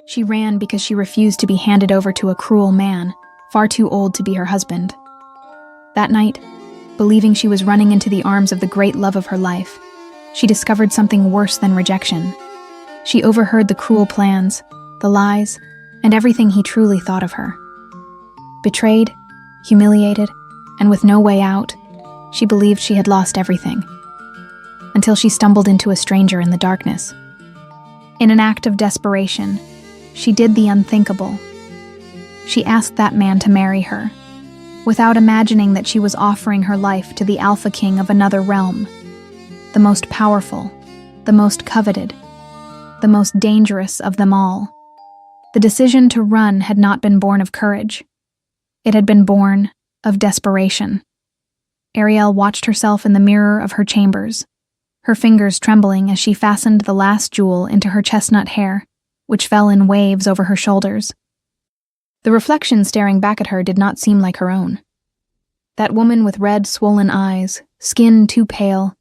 She ran because she refused to be handed over to a cruel man, far too old to be her husband. That night, believing she was running into the arms of the great love of her life, she discovered something worse than rejection. She overheard the cruel plans, the lies, and everything he truly thought of her. Betrayed, humiliated, and with no way out, she believed she had lost everything. Until she stumbled into a stranger in the darkness. In an act of desperation, she did the unthinkable. She asked that man to marry her, without imagining that she was offering her life to the Alpha King of another realm, the most powerful, the most coveted, the most dangerous of them all. The decision to run had not been born of courage. It had been born of desperation. Ariel watched herself in the mirror of her chambers, her fingers trembling as she fastened the last jewel into her chestnut hair, which fell in waves over her shoulders. The reflection staring back at her did not seem like her own. That woman with red, swollen eyes, skin too pale,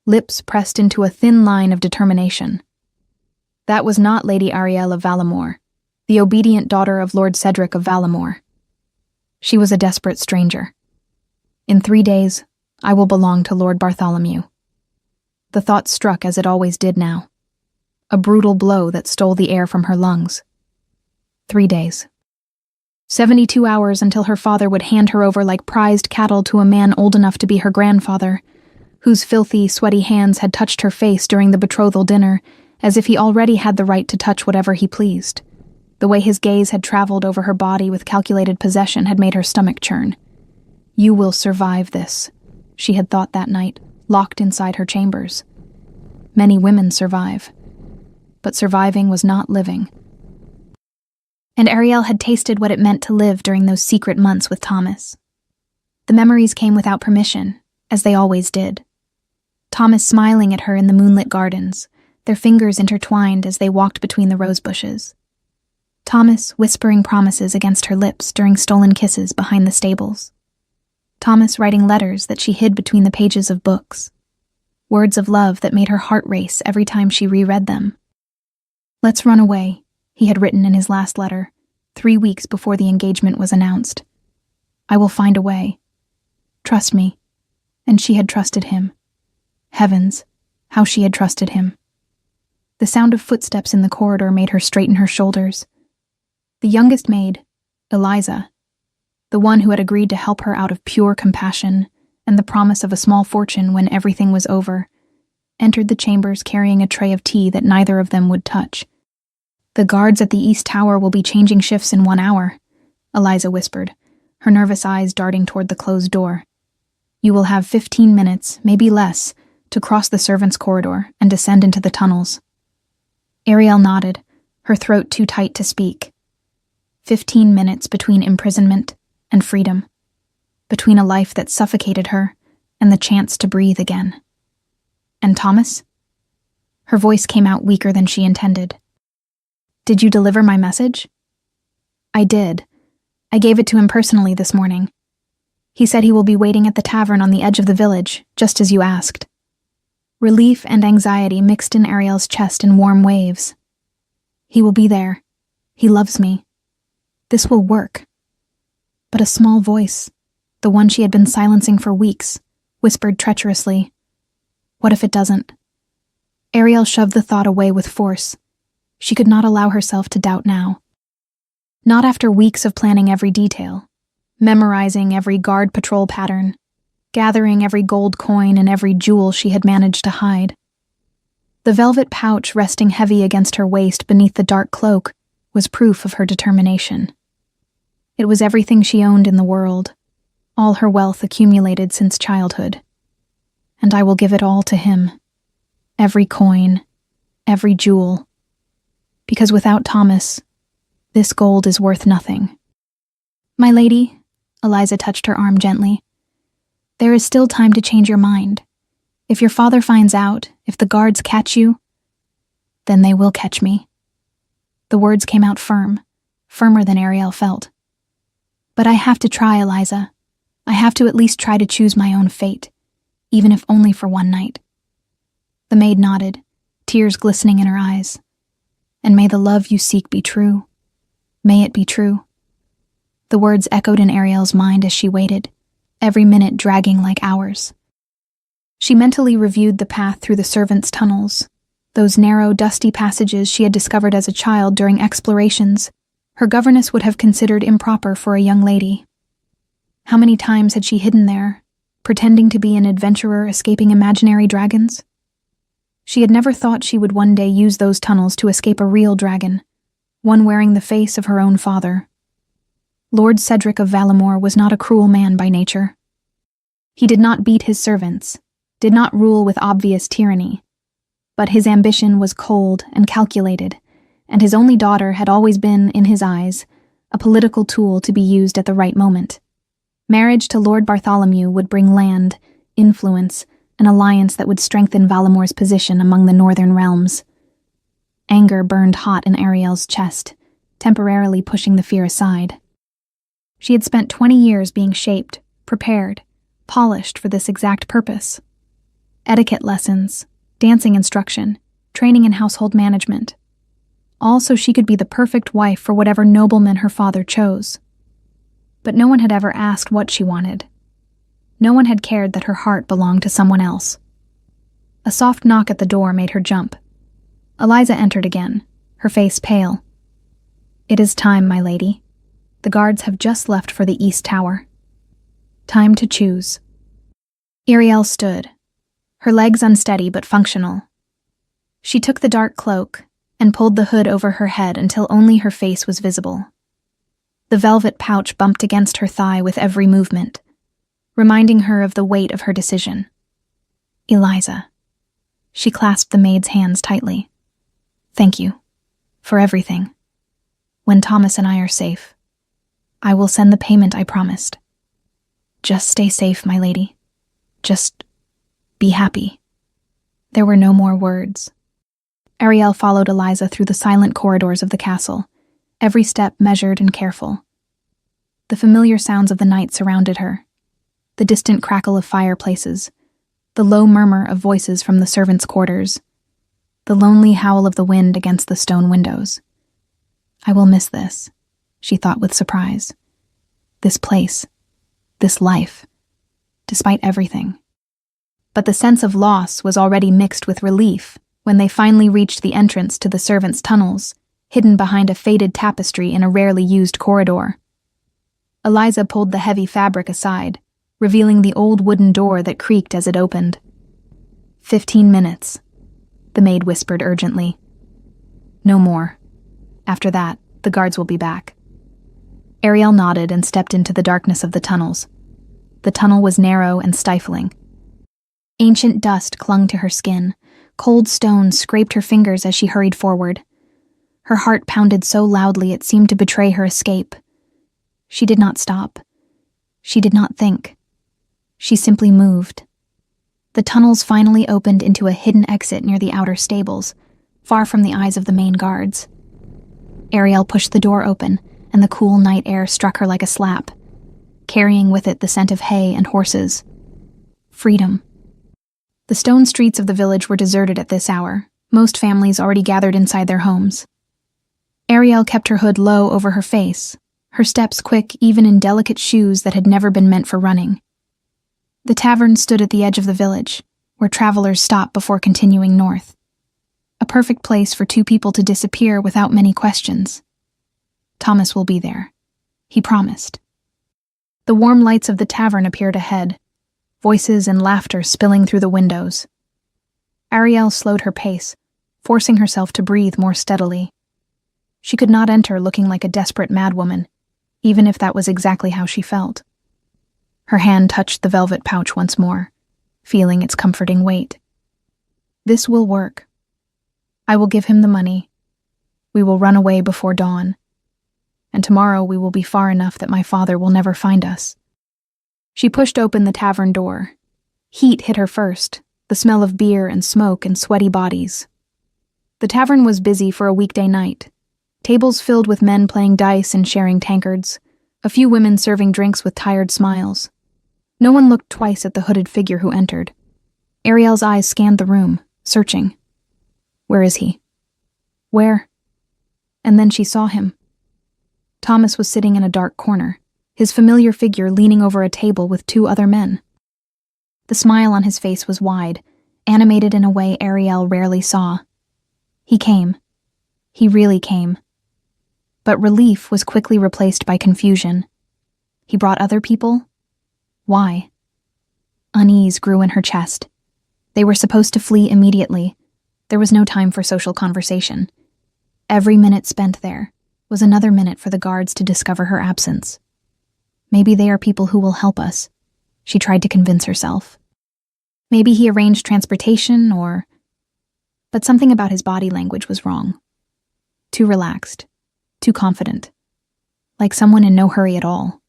lips pressed into a thin line of determination. That was not Lady Ariel of Valamore, the obedient daughter of Lord Cedric of Valamore. She was a desperate stranger. In 3 days, I will belong to Lord Bartholomew. The thought struck as it always did now. A brutal blow that stole the air from her lungs. 3 days. 72 hours until her father would hand her over like prized cattle to a man old enough to be her grandfather, whose filthy, sweaty hands had touched her face during the betrothal dinner, as if he already had the right to touch whatever he pleased. The way his gaze had traveled over her body with calculated possession had made her stomach churn. You will survive this, she had thought that night, locked inside her chambers. Many women survive. But surviving was not living. And Ariel had tasted what it meant to live during those secret months with Thomas. The memories came without permission, as they always did. Thomas smiling at her in the moonlit gardens, their fingers intertwined as they walked between the rose bushes. Thomas whispering promises against her lips during stolen kisses behind the stables. Thomas writing letters that she hid between the pages of books. Words of love that made her heart race every time she reread them. "Let's run away," he had written in his last letter, 3 weeks before the engagement was announced. "I will find a way. Trust me." And she had trusted him. Heavens, how she had trusted him. The sound of footsteps in the corridor made her straighten her shoulders. The youngest maid, Eliza, the one who had agreed to help her out of pure compassion and the promise of a small fortune when everything was over, entered the chambers carrying a tray of tea that neither of them would touch. "The guards at the East Tower will be changing shifts in 1 hour," Eliza whispered, her nervous eyes darting toward the closed door. "You will have 15 minutes, maybe less, to cross the servants' corridor and descend into the tunnels." Ariel nodded, her throat too tight to speak. 15 minutes between imprisonment and freedom, between a life that suffocated her and the chance to breathe again. "And Thomas?" Her voice came out weaker than she intended. "Did you deliver my message?" "I did. I gave it to him personally this morning. He said he will be waiting at the tavern on the edge of the village, just as you asked." Relief and anxiety mixed in Ariel's chest in warm waves. "He will be there. He loves me. This will work." But a small voice, the one she had been silencing for weeks, whispered treacherously, "What if it doesn't?" Ariel shoved the thought away with force. She could not allow herself to doubt now. Not after weeks of planning every detail, memorizing every guard patrol pattern, gathering every gold coin and every jewel she had managed to hide. The velvet pouch resting heavy against her waist beneath the dark cloak was proof of her determination. It was everything she owned in the world, all her wealth accumulated since childhood. And I will give it all to him. Every coin, every jewel. Because without Thomas, this gold is worth nothing. "My lady," Eliza touched her arm gently, "there is still time to change your mind. If your father finds out, if the guards catch you, then they will catch me." The words came out firm, firmer than Ariel felt. "But I have to try, Eliza. I have to at least try to choose my own fate, even if only for one night." The maid nodded, tears glistening in her eyes. and may the love you seek be true. May it be true." The words echoed in Ariel's mind as she waited, every minute dragging like hours. She mentally reviewed the path through the servants' tunnels, those narrow, dusty passages she had discovered as a child during explorations her governess would have considered improper for a young lady. How many times had she hidden there, pretending to be an adventurer escaping imaginary dragons? She had never thought she would one day use those tunnels to escape a real dragon, one wearing the face of her own father. Lord Cedric of Valamore was not a cruel man by nature. He did not beat his servants, did not rule with obvious tyranny, but his ambition was cold and calculated, and his only daughter had always been, in his eyes, a political tool to be used at the right moment. Marriage to Lord Bartholomew would bring land, influence, an alliance that would strengthen Valamore's position among the northern realms. Anger burned hot in Ariel's chest, temporarily pushing the fear aside. She had spent 20 years being shaped, prepared, polished for this exact purpose. Etiquette lessons, dancing instruction, training in household management, all so she could be the perfect wife for whatever nobleman her father chose. But no one had ever asked what she wanted. No one had cared that her heart belonged to someone else. A soft knock at the door made her jump. Eliza entered again, her face pale. "It is time, my lady. The guards have just left for the East Tower. Time to choose." Ariel stood, her legs unsteady but functional. She took the dark cloak and pulled the hood over her head until only her face was visible. The velvet pouch bumped against her thigh with every movement, reminding her of the weight of her decision. "Eliza." She clasped the maid's hands tightly. "Thank you. For everything. When Thomas and I are safe, I will send the payment I promised. Just stay safe, my lady. Just be happy." There were no more words. Ariel followed Eliza through the silent corridors of the castle, every step measured and careful. The familiar sounds of the night surrounded her, the distant crackle of fireplaces, the low murmur of voices from the servants' quarters, the lonely howl of the wind against the stone windows. "I will miss this," she thought with surprise. "This place, this life, despite everything." But the sense of loss was already mixed with relief when they finally reached the entrance to the servants' tunnels, hidden behind a faded tapestry in a rarely used corridor. Eliza pulled the heavy fabric aside, revealing the old wooden door that creaked as it opened. 15 minutes, the maid whispered urgently. "No more. After that, the guards will be back." Ariel nodded and stepped into the darkness of the tunnels. The tunnel was narrow and stifling. Ancient dust clung to her skin. Cold stones scraped her fingers as she hurried forward. Her heart pounded so loudly it seemed to betray her escape. She did not stop. She did not think. She simply moved. The tunnels finally opened into a hidden exit near the outer stables, far from the eyes of the main guards. Ariel pushed the door open, and the cool night air struck her like a slap, carrying with it the scent of hay and horses. Freedom. The stone streets of the village were deserted at this hour, most families already gathered inside their homes. Ariel kept her hood low over her face, her steps quick even in delicate shoes that had never been meant for running. The tavern stood at the edge of the village, where travelers stopped before continuing north. A perfect place for two people to disappear without many questions. Thomas will be there, he promised. The warm lights of the tavern appeared ahead, voices and laughter spilling through the windows. Ariel slowed her pace, forcing herself to breathe more steadily. She could not enter looking like a desperate madwoman, even if that was exactly how she felt. Her hand touched the velvet pouch once more, feeling its comforting weight. "This will work. I will give him the money. We will run away before dawn. And tomorrow we will be far enough that my father will never find us." She pushed open the tavern door. Heat hit her first, the smell of beer and smoke and sweaty bodies. The tavern was busy for a weekday night. Tables filled with men playing dice and sharing tankards, a few women serving drinks with tired smiles. No one looked twice at the hooded figure who entered. Ariel's eyes scanned the room, searching. Where is he? Where? And then she saw him. Thomas was sitting in a dark corner, his familiar figure leaning over a table with two other men. The smile on his face was wide, animated in a way Ariel rarely saw. He came. He really came. But relief was quickly replaced by confusion. He brought other people? Why? Unease grew in her chest. They were supposed to flee immediately. There was no time for social conversation. Every minute spent there was another minute for the guards to discover her absence. Maybe they are people who will help us, she tried to convince herself. Maybe he arranged transportation But something about his body language was wrong. Too relaxed, too confident, like someone in no hurry at all.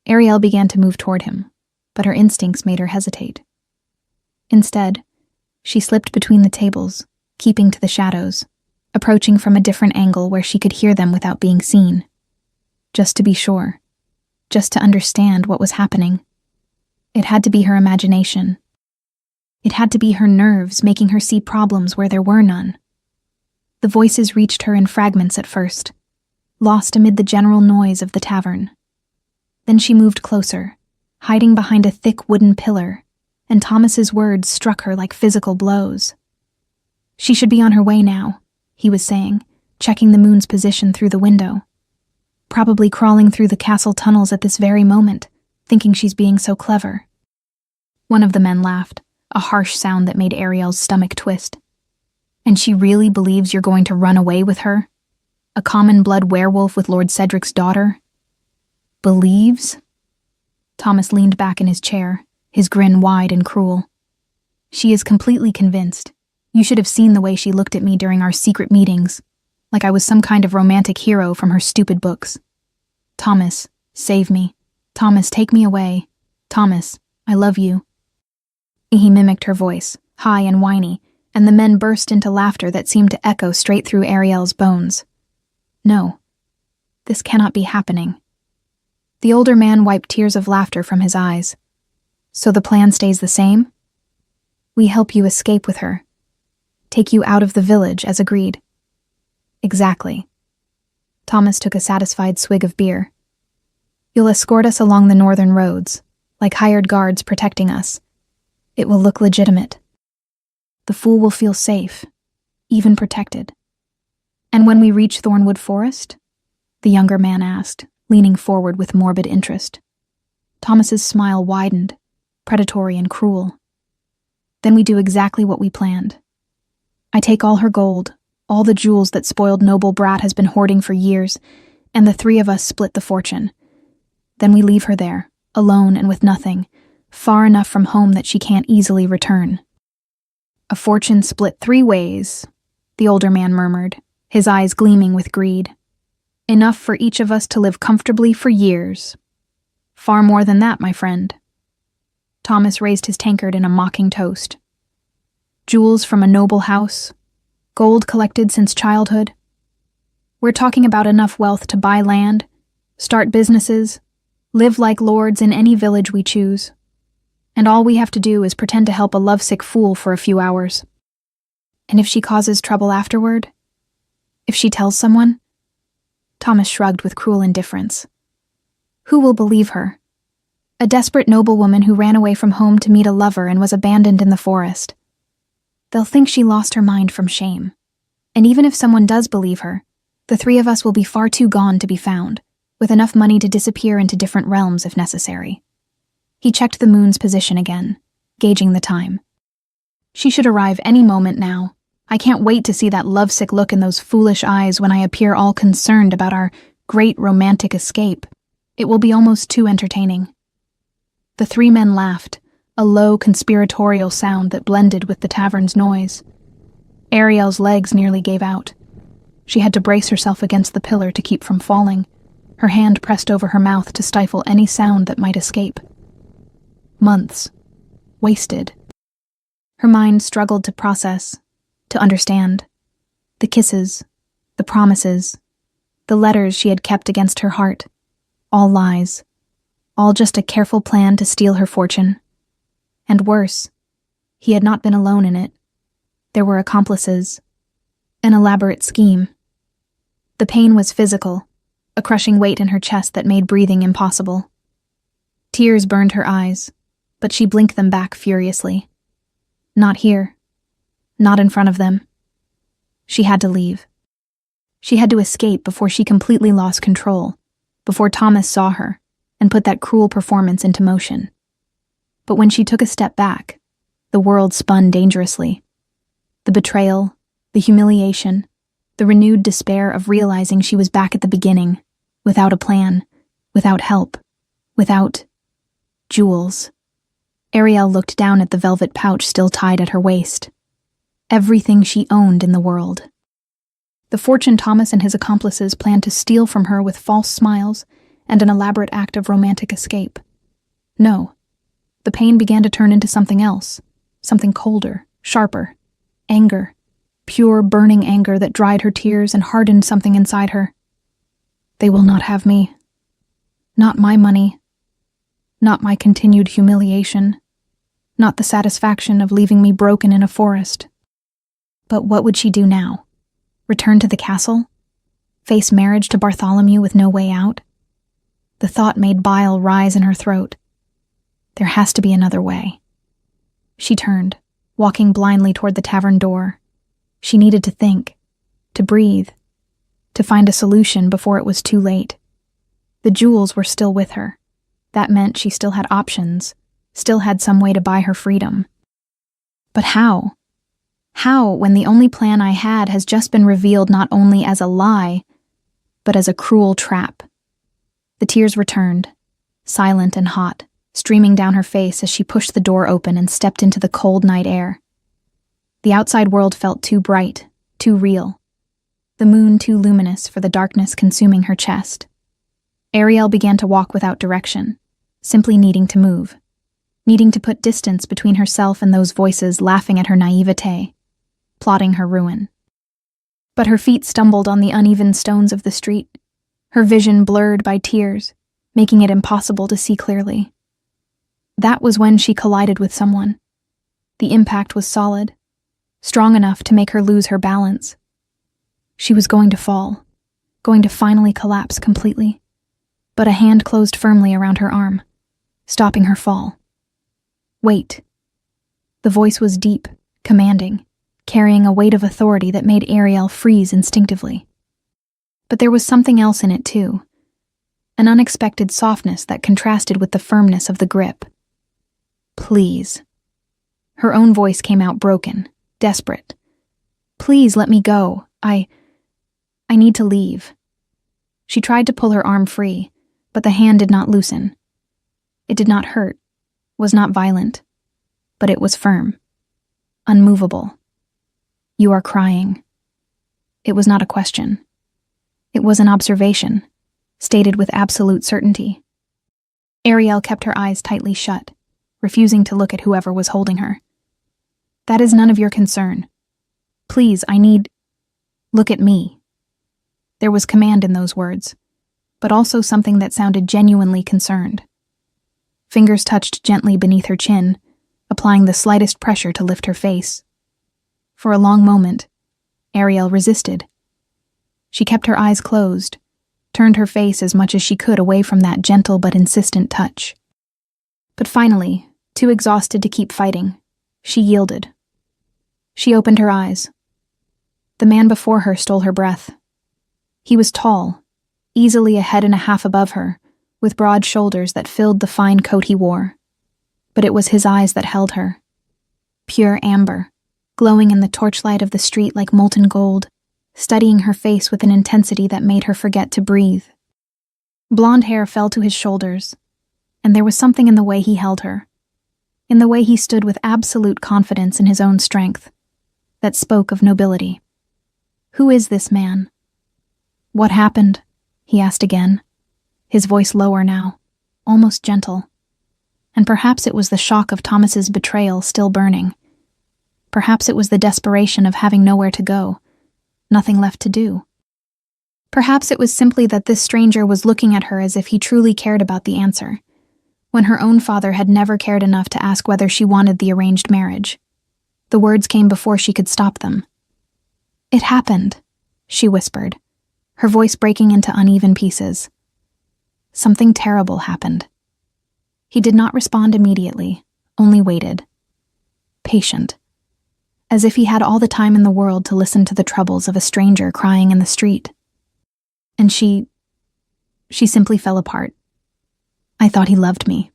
Ariel began to move toward him, but her instincts made her hesitate. Instead, she slipped between the tables, keeping to the shadows, approaching from a different angle where she could hear them without being seen. Just to be sure. Just to understand what was happening. It had to be her imagination. It had to be her nerves making her see problems where there were none. The voices reached her in fragments at first, lost amid the general noise of the tavern. Then she moved closer, hiding behind a thick wooden pillar, and Thomas's words struck her like physical blows. She should be on her way now, he was saying, checking the moon's position through the window. Probably crawling through the castle tunnels at this very moment, thinking she's being so clever. One of the men laughed, a harsh sound that made Ariel's stomach twist. And she really believes you're going to run away with her? A common-blood werewolf with Lord Cedric's daughter? Believes? Thomas leaned back in his chair, his grin wide and cruel. She is completely convinced. You should have seen the way she looked at me during our secret meetings, like I was some kind of romantic hero from her stupid books. Thomas, save me. Thomas, take me away. Thomas, I love you. He mimicked her voice, high and whiny, and the men burst into laughter that seemed to echo straight through Ariel's bones. No, this cannot be happening. The older man wiped tears of laughter from his eyes. So the plan stays the same? We help you escape with her. Take you out of the village, as agreed. Exactly. Thomas took a satisfied swig of beer. You'll escort us along the northern roads, like hired guards protecting us. It will look legitimate. The fool will feel safe, even protected. And when we reach Thornwood Forest? The younger man asked, leaning forward with morbid interest. Thomas's smile widened, predatory and cruel. Then we do exactly what we planned. I take all her gold, all the jewels that spoiled noble brat has been hoarding for years, and the three of us split the fortune. Then we leave her there, alone and with nothing, far enough from home that she can't easily return. A fortune split 3 ways, the older man murmured, his eyes gleaming with greed. Enough for each of us to live comfortably for years. Far more than that, my friend. Thomas raised his tankard in a mocking toast. Jewels from a noble house, gold collected since childhood. We're talking about enough wealth to buy land, start businesses, live like lords in any village we choose. And all we have to do is pretend to help a lovesick fool for a few hours. And if she causes trouble afterward? If she tells someone? Thomas shrugged with cruel indifference. Who will believe her? A desperate noblewoman who ran away from home to meet a lover and was abandoned in the forest. They'll think she lost her mind from shame. And even if someone does believe her, the 3 of us will be far too gone to be found, with enough money to disappear into different realms if necessary. He checked the moon's position again, gauging the time. She should arrive any moment now. I can't wait to see that lovesick look in those foolish eyes when I appear all concerned about our great romantic escape. It will be almost too entertaining. The 3 men laughed, a low conspiratorial sound that blended with the tavern's noise. Ariel's legs nearly gave out. She had to brace herself against the pillar to keep from falling, her hand pressed over her mouth to stifle any sound that might escape. Months. Wasted. Her mind struggled to process, to understand. The kisses, the promises, the letters she had kept against her heart. All lies. All just a careful plan to steal her fortune. And worse, he had not been alone in it. There were accomplices. An elaborate scheme. The pain was physical, a crushing weight in her chest that made breathing impossible. Tears burned her eyes, but she blinked them back furiously. Not here. Not in front of them. She had to leave. She had to escape before she completely lost control, before Thomas saw her and put that cruel performance into motion. But when she took a step back, the world spun dangerously. The betrayal, the humiliation, the renewed despair of realizing she was back at the beginning, without a plan, without help, without jewels. Ariel looked down at the velvet pouch still tied at her waist. Everything she owned in the world. The fortune Thomas and his accomplices planned to steal from her with false smiles and an elaborate act of romantic escape. No. The pain began to turn into something else, something colder, sharper. Anger. Pure, burning anger that dried her tears and hardened something inside her. They will not have me. Not my money. Not my continued humiliation. Not the satisfaction of leaving me broken in a forest. But what would she do now? Return to the castle? Face marriage to Bartholomew with no way out? The thought made bile rise in her throat. There has to be another way. She turned, walking blindly toward the tavern door. She needed to think, to breathe, to find a solution before it was too late. The jewels were still with her. That meant she still had options, still had some way to buy her freedom. But how? How, when the only plan I had has just been revealed not only as a lie, but as a cruel trap? The tears returned, silent and hot, streaming down her face as she pushed the door open and stepped into the cold night air. The outside world felt too bright, too real. The moon too luminous for the darkness consuming her chest. Ariel began to walk without direction, simply needing to move, needing to put distance between herself and those voices laughing at her naivete, plotting her ruin. But her feet stumbled on the uneven stones of the street, her vision blurred by tears, making it impossible to see clearly. That was when she collided with someone. The impact was solid, strong enough to make her lose her balance. She was going to fall, going to finally collapse completely. But a hand closed firmly around her arm, stopping her fall. Wait. The voice was deep, commanding, carrying a weight of authority that made Ariel freeze instinctively. But there was something else in it too, an unexpected softness that contrasted with the firmness of the grip. Please. Her own voice came out broken, desperate. Please let me go. I need to leave. She tried to pull her arm free, but the hand did not loosen. It did not hurt, was not violent, but it was firm, unmovable. You are crying. It was not a question. It was an observation, stated with absolute certainty. Ariel kept her eyes tightly shut, refusing to look at whoever was holding her. That is none of your concern. Please, look at me. There was command in those words, but also something that sounded genuinely concerned. Fingers touched gently beneath her chin, applying the slightest pressure to lift her face. For a long moment, Ariel resisted. She kept her eyes closed, turned her face as much as she could away from that gentle but insistent touch. But finally, too exhausted to keep fighting, she yielded. She opened her eyes. The man before her stole her breath. He was tall, easily a head and a half above her, with broad shoulders that filled the fine coat he wore. But it was his eyes that held her. Pure amber, glowing in the torchlight of the street like molten gold, studying her face with an intensity that made her forget to breathe. Blonde hair fell to his shoulders, and there was something in the way he held her, in the way he stood with absolute confidence in his own strength, that spoke of nobility. Who is this man? What happened? He asked again, his voice lower now, almost gentle. And perhaps it was the shock of Thomas's betrayal still burning. Perhaps it was the desperation of having nowhere to go, nothing left to do. Perhaps it was simply that this stranger was looking at her as if he truly cared about the answer, when her own father had never cared enough to ask whether she wanted the arranged marriage. The words came before she could stop them. It happened, she whispered, her voice breaking into uneven pieces. Something terrible happened. He did not respond immediately, only waited. Patient. As if he had all the time in the world to listen to the troubles of a stranger crying in the street. And she simply fell apart. I thought he loved me.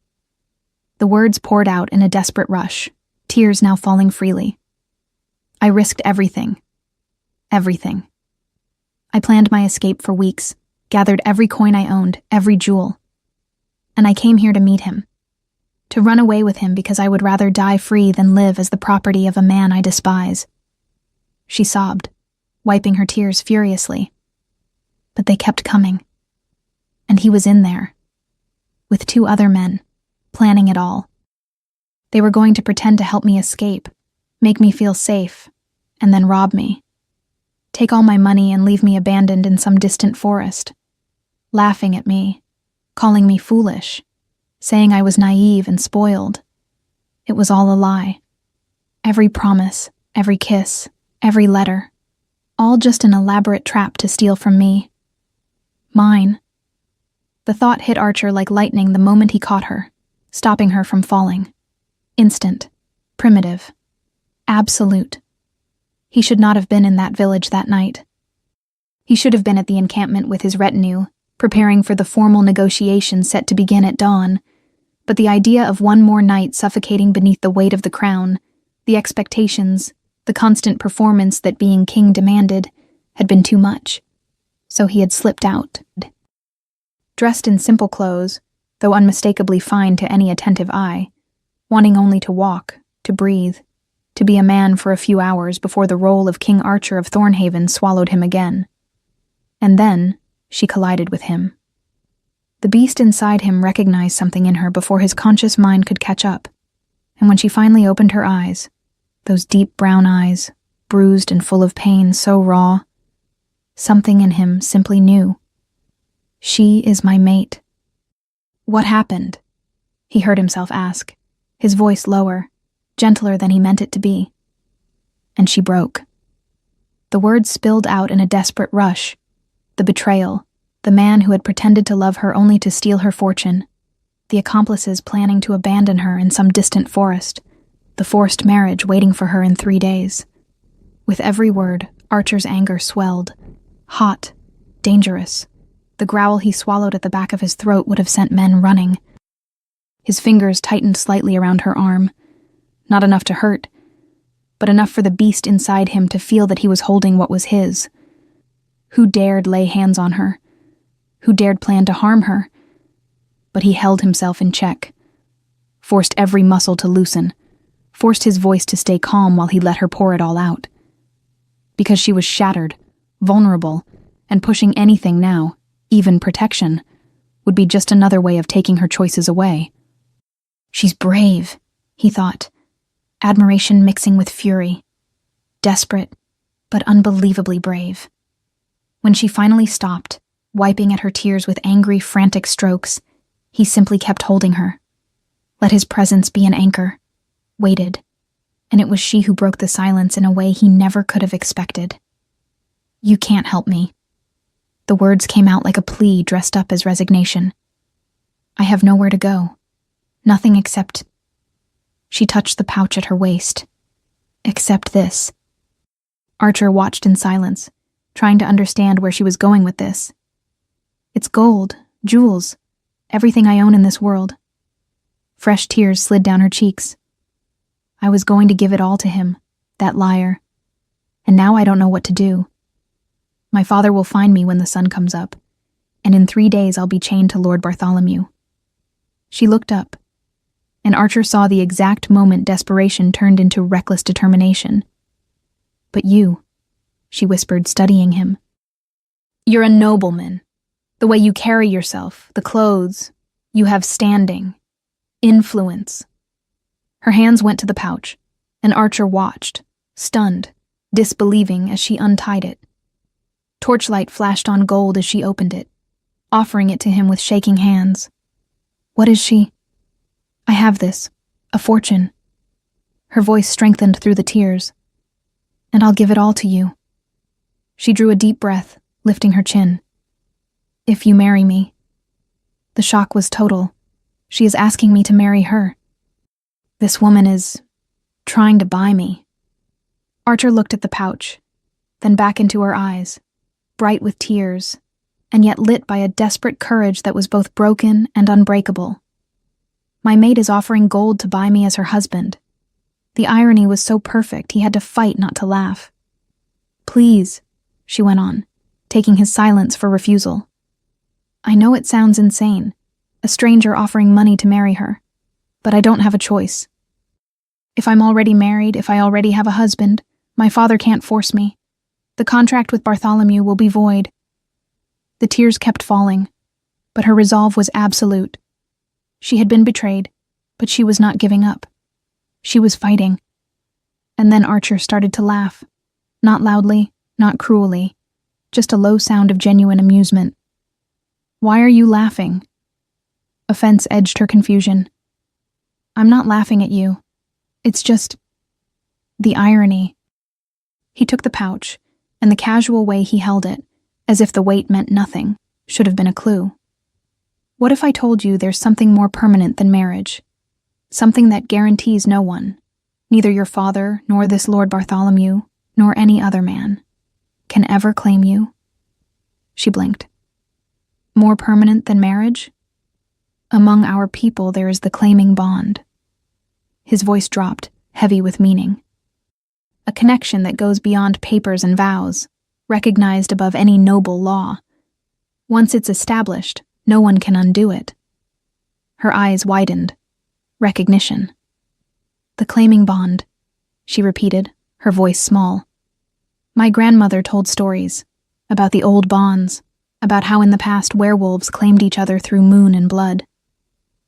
The words poured out in a desperate rush, tears now falling freely. I risked everything. Everything. I planned my escape for weeks, gathered every coin I owned, every jewel. And I came here to meet him. To run away with him because I would rather die free than live as the property of a man I despise. She sobbed, wiping her tears furiously. But they kept coming. And he was in there, with 2 other men, planning it all. They were going to pretend to help me escape, make me feel safe, and then rob me. Take all my money and leave me abandoned in some distant forest, laughing at me, calling me foolish, saying I was naive and spoiled. It was all a lie. Every promise, every kiss, every letter, all just an elaborate trap to steal from me. Mine. The thought hit Archer like lightning the moment he caught her, stopping her from falling. Instant. Primitive. Absolute. He should not have been in that village that night. He should have been at the encampment with his retinue, preparing for the formal negotiations set to begin at dawn. But the idea of one more night suffocating beneath the weight of the crown, the expectations, the constant performance that being king demanded, had been too much. So he had slipped out. Dressed in simple clothes, though unmistakably fine to any attentive eye, wanting only to walk, to breathe, to be a man for a few hours before the role of King Archer of Thornhaven swallowed him again. And then she collided with him. The beast inside him recognized something in her before his conscious mind could catch up, and when she finally opened her eyes, those deep brown eyes, bruised and full of pain, so raw, something in him simply knew. She is my mate. What happened? He heard himself ask, his voice lower, gentler than he meant it to be. And she broke. The words spilled out in a desperate rush. The betrayal, the man who had pretended to love her only to steal her fortune, the accomplices planning to abandon her in some distant forest, the forced marriage waiting for her in 3 days. With every word, Archer's anger swelled. Hot, dangerous. The growl he swallowed at the back of his throat would have sent men running. His fingers tightened slightly around her arm. Not enough to hurt, but enough for the beast inside him to feel that he was holding what was his. Who dared lay hands on her? Who dared plan to harm her? But he held himself in check, forced every muscle to loosen, forced his voice to stay calm while he let her pour it all out. Because she was shattered, vulnerable, and pushing anything now, even protection, would be just another way of taking her choices away. She's brave, he thought, admiration mixing with fury. Desperate, but unbelievably brave. When she finally stopped, wiping at her tears with angry, frantic strokes, he simply kept holding her. Let his presence be an anchor. Waited. And it was she who broke the silence in a way he never could have expected. You can't help me. The words came out like a plea dressed up as resignation. I have nowhere to go. Nothing except... She touched the pouch at her waist. Except this. Archer watched in silence, trying to understand where she was going with this. It's gold, jewels, everything I own in this world. Fresh tears slid down her cheeks. I was going to give it all to him, that liar. And now I don't know what to do. My father will find me when the sun comes up, and in 3 days I'll be chained to Lord Bartholomew. She looked up, and Archer saw the exact moment desperation turned into reckless determination. But you, she whispered, studying him. You're a nobleman. The way you carry yourself, the clothes, you have standing, influence. Her hands went to the pouch, and Archer watched, stunned, disbelieving as she untied it. Torchlight flashed on gold as she opened it, offering it to him with shaking hands. What is she? I have this, a fortune. Her voice strengthened through the tears. And I'll give it all to you. She drew a deep breath, lifting her chin. "If you marry me." The shock was total. She is asking me to marry her. This woman is trying to buy me. Archer looked at the pouch, then back into her eyes, bright with tears, and yet lit by a desperate courage that was both broken and unbreakable. My mate is offering gold to buy me as her husband. The irony was so perfect he had to fight not to laugh. "Please," she went on, taking his silence for refusal. "I know it sounds insane, a stranger offering money to marry her, but I don't have a choice. If I'm already married, if I already have a husband, my father can't force me. The contract with Bartholomew will be void." The tears kept falling, but her resolve was absolute. She had been betrayed, but she was not giving up. She was fighting. And then Archer started to laugh, not loudly, not cruelly, just a low sound of genuine amusement. "Why are you laughing?" Offense edged her confusion. "I'm not laughing at you. It's just the irony." He took the pouch, and the casual way he held it, as if the weight meant nothing, should have been a clue. "What if I told you there's something more permanent than marriage? Something that guarantees no one, neither your father, nor this Lord Bartholomew, nor any other man, can ever claim you?" She blinked. "More permanent than marriage? Among our people there is the claiming bond." His voice dropped, heavy with meaning. "A connection that goes beyond papers and vows, recognized above any noble law. Once it's established, no one can undo it." Her eyes widened. Recognition. "The claiming bond," she repeated, her voice small. "My grandmother told stories about the old bonds, about how in the past werewolves claimed each other through moon and blood.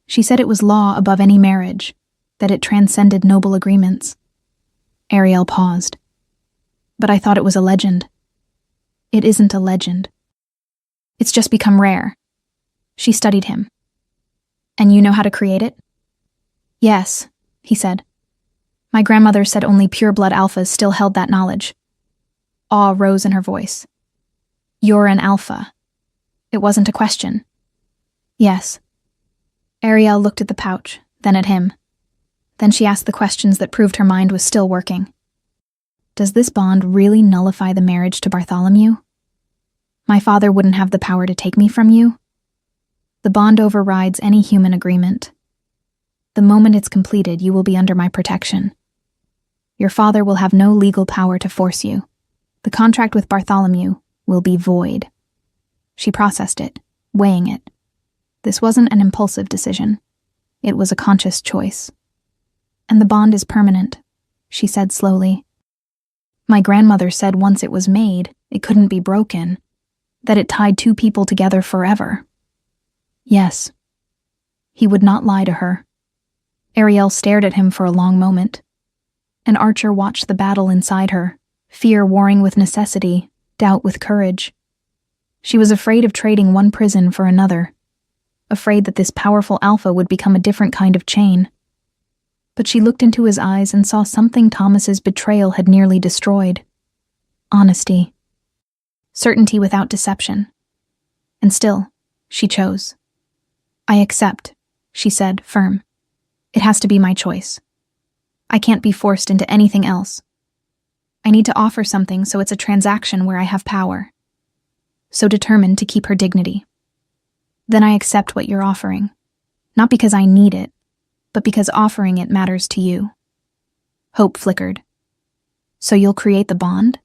She said it was law above any marriage, that it transcended noble agreements." Ariel paused. "But I thought it was a legend." "It isn't a legend. It's just become rare." She studied him. "And you know how to create it?" "Yes," he said. "My grandmother said only pure-blood alphas still held that knowledge." Awe rose in her voice. "You're an alpha." It wasn't a question. "Yes." Ariel looked at the pouch, then at him. Then she asked the questions that proved her mind was still working. "Does this bond really nullify the marriage to Bartholomew? My father wouldn't have the power to take me from you? The bond overrides any human agreement. The moment it's completed, you will be under my protection. Your father will have no legal power to force you. The contract with Bartholomew will be void." She processed it, weighing it. This wasn't an impulsive decision. It was a conscious choice. "And the bond is permanent," she said slowly. "My grandmother said once it was made, it couldn't be broken, that it tied two people together forever." "Yes." He would not lie to her. Ariel stared at him for a long moment, and Archer watched the battle inside her, fear warring with necessity, doubt with courage. She was afraid of trading one prison for another, afraid that this powerful alpha would become a different kind of chain. But she looked into his eyes and saw something Thomas's betrayal had nearly destroyed. Honesty. Certainty without deception. And still, she chose. "I accept," she said, firm. "It has to be my choice. I can't be forced into anything else. I need to offer something so it's a transaction where I have power." So determined to keep her dignity. "Then I accept what you're offering. Not because I need it, but because offering it matters to you." Hope flickered. "So you'll create the bond?"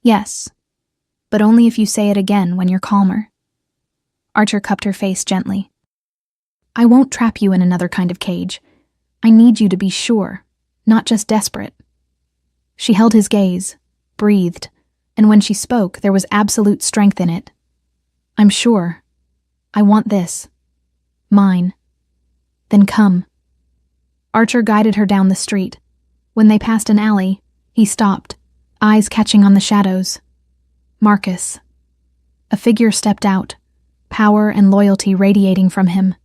"Yes, but only if you say it again when you're calmer." Archer cupped her face gently. "I won't trap you in another kind of cage. I need you to be sure, not just desperate." She held his gaze, breathed, and when she spoke, there was absolute strength in it. "I'm sure. I want this. Mine. Then come." Archer guided her down the street. When they passed an alley, he stopped, eyes catching on the shadows. Marcus. A figure stepped out, power and loyalty radiating from him.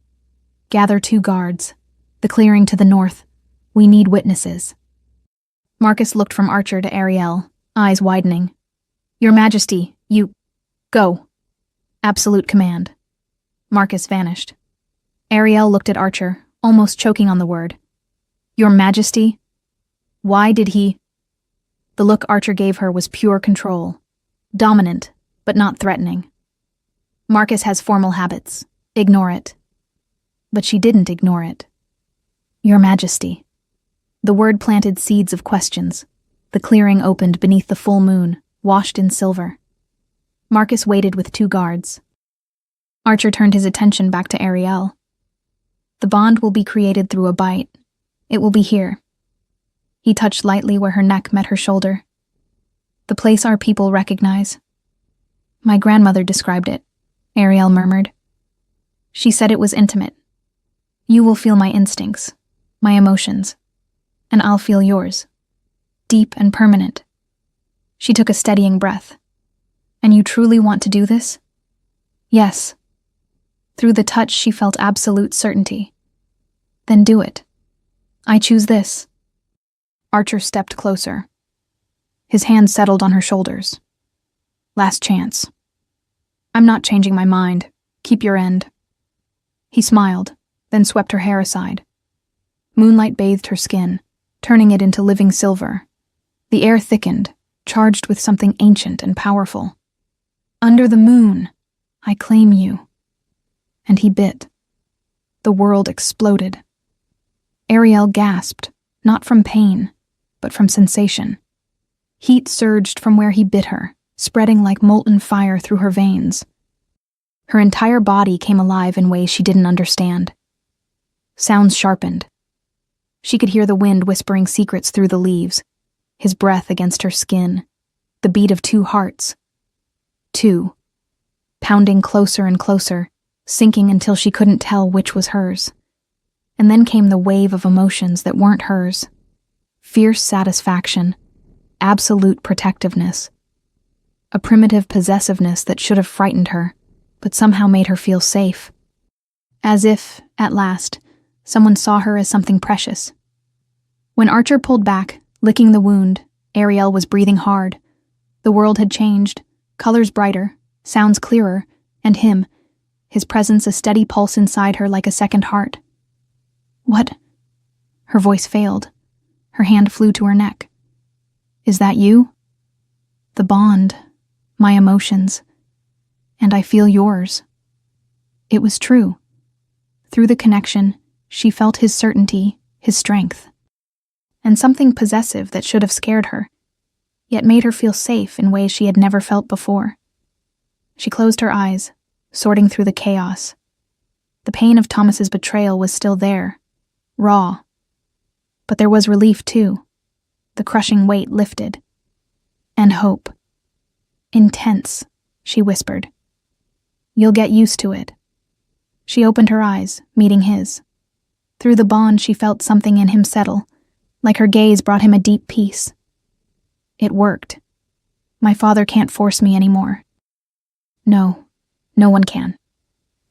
"Gather 2 guards. The clearing to the north. We need witnesses." Marcus looked from Archer to Ariel, eyes widening. "Your Majesty, you..." Go. Absolute command. Marcus vanished. Ariel looked at Archer, almost choking on the word. Your Majesty? Why did he? The look Archer gave her was pure control. Dominant, but not threatening. Marcus has formal habits. Ignore it. But she didn't ignore it. Your Majesty. The word planted seeds of questions. The clearing opened beneath the full moon, washed in silver. Marcus waited with 2 guards. Archer turned his attention back to Ariel. The bond will be created through a bite. It will be here. He touched lightly where her neck met her shoulder. The place our people recognize. My grandmother described it, Ariel murmured. She said it was intimate. You will feel my instincts, my emotions, and I'll feel yours. Deep and permanent. She took a steadying breath. And you truly want to do this? Yes. Through the touch, she felt absolute certainty. Then do it. I choose this. Archer stepped closer. His hand settled on her shoulders. Last chance. I'm not changing my mind. Keep your end. He smiled, then swept her hair aside. Moonlight bathed her skin, turning it into living silver. The air thickened, charged with something ancient and powerful. Under the moon, I claim you. And he bit. The world exploded. Ariel gasped, not from pain, but from sensation. Heat surged from where he bit her, spreading like molten fire through her veins. Her entire body came alive in ways she didn't understand. Sounds sharpened. She could hear the wind whispering secrets through the leaves, his breath against her skin, the beat of 2 hearts. 2. Pounding closer and closer, sinking until she couldn't tell which was hers. And then came the wave of emotions that weren't hers. Fierce satisfaction, absolute protectiveness. A primitive possessiveness that should have frightened her, but somehow made her feel safe. As if, at last, someone saw her as something precious. When Archer pulled back, licking the wound, Ariel was breathing hard. The world had changed, colors brighter, sounds clearer, and his presence a steady pulse inside her like a second heart. What? Her voice failed. Her hand flew to her neck. Is that you? The bond, my emotions, and I feel yours. It was true. Through the connection, she felt his certainty, his strength, and something possessive that should have scared her, yet made her feel safe in ways she had never felt before. She closed her eyes, sorting through the chaos. The pain of Thomas's betrayal was still there, raw. But there was relief too. The crushing weight lifted. And hope. Intense, she whispered. You'll get used to it. She opened her eyes, meeting his. Through the bond, she felt something in him settle, like her gaze brought him a deep peace. It worked. My father can't force me anymore. No, no one can.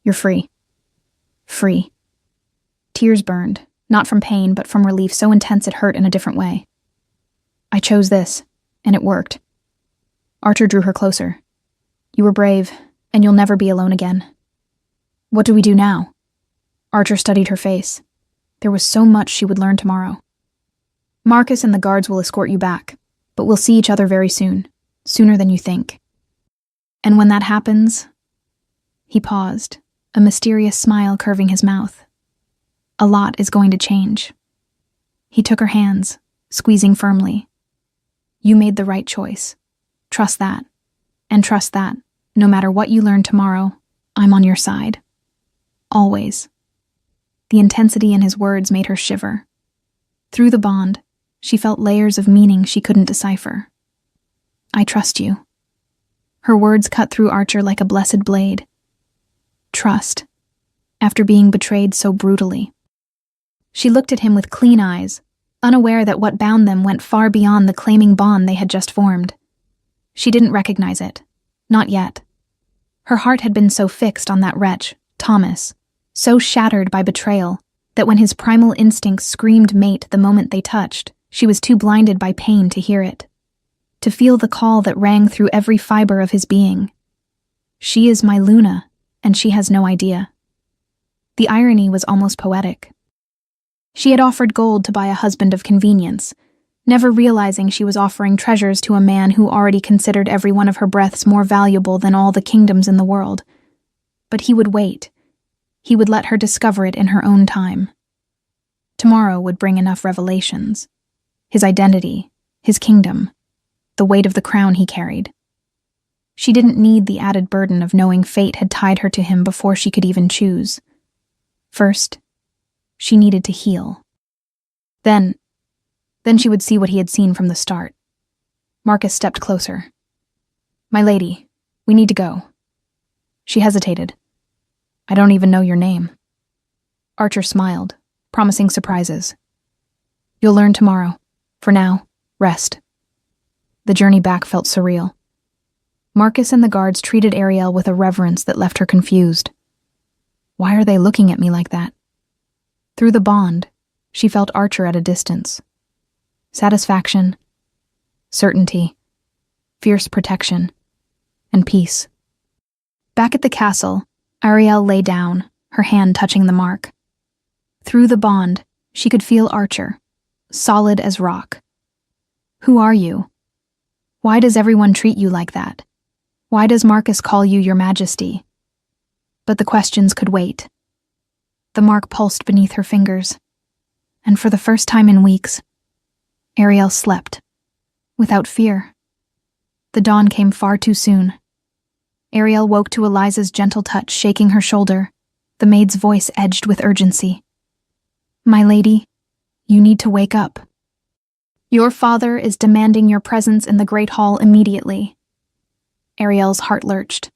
You're free. Free. Tears burned, not from pain, but from relief so intense it hurt in a different way. I chose this, and it worked. Archer drew her closer. You were brave, and you'll never be alone again. What do we do now? Archer studied her face. There was so much she would learn tomorrow. Marcus and the guards will escort you back, but we'll see each other very soon, sooner than you think. And when that happens... He paused, a mysterious smile curving his mouth. A lot is going to change. He took her hands, squeezing firmly. You made the right choice. Trust that. And trust that, no matter what you learn tomorrow, I'm on your side. Always. The intensity in his words made her shiver. Through the bond, she felt layers of meaning she couldn't decipher. I trust you. Her words cut through Archer like a blessed blade. Trust. After being betrayed so brutally. She looked at him with clean eyes, unaware that what bound them went far beyond the claiming bond they had just formed. She didn't recognize it. Not yet. Her heart had been so fixed on that wretch, Thomas, so shattered by betrayal, that when his primal instincts screamed mate the moment they touched, she was too blinded by pain to hear it. To feel the call that rang through every fiber of his being. She is my Luna, and she has no idea. The irony was almost poetic. She had offered gold to buy a husband of convenience, never realizing she was offering treasures to a man who already considered every one of her breaths more valuable than all the kingdoms in the world. But he would wait. He would let her discover it in her own time. Tomorrow would bring enough revelations. His identity, his kingdom, the weight of the crown he carried. She didn't need the added burden of knowing fate had tied her to him before she could even choose. First, she needed to heal. Then she would see what he had seen from the start. Marcus stepped closer. "My lady, we need to go." She hesitated. "I don't even know your name." Archer smiled, promising surprises. "You'll learn tomorrow. For now, rest." The journey back felt surreal. Marcus and the guards treated Ariel with a reverence that left her confused. Why are they looking at me like that? Through the bond, she felt Archer at a distance. Satisfaction, certainty, fierce protection, and peace. Back at the castle, Ariel lay down, her hand touching the mark. Through the bond, she could feel Archer, solid as rock. "Who are you? Why does everyone treat you like that? Why does Marcus call you your majesty?" But the questions could wait. The mark pulsed beneath her fingers, and for the first time in weeks, Ariel slept, without fear. The dawn came far too soon. Ariel woke to Eliza's gentle touch shaking her shoulder, the maid's voice edged with urgency. "My lady, you need to wake up. Your father is demanding your presence in the Great Hall immediately." Ariel's heart lurched.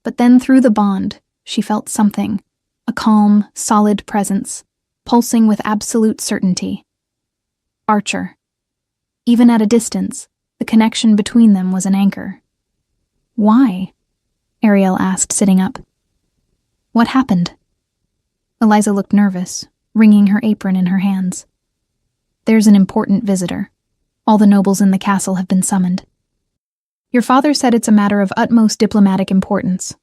But then through the bond, she felt something, a calm, solid presence, pulsing with absolute certainty. Archer. Even at a distance, the connection between them was an anchor. "Why?" Ariel asked, sitting up. "What happened?" Eliza looked nervous, wringing her apron in her hands. "There's an important visitor. All the nobles in the castle have been summoned. Your father said it's a matter of utmost diplomatic importance.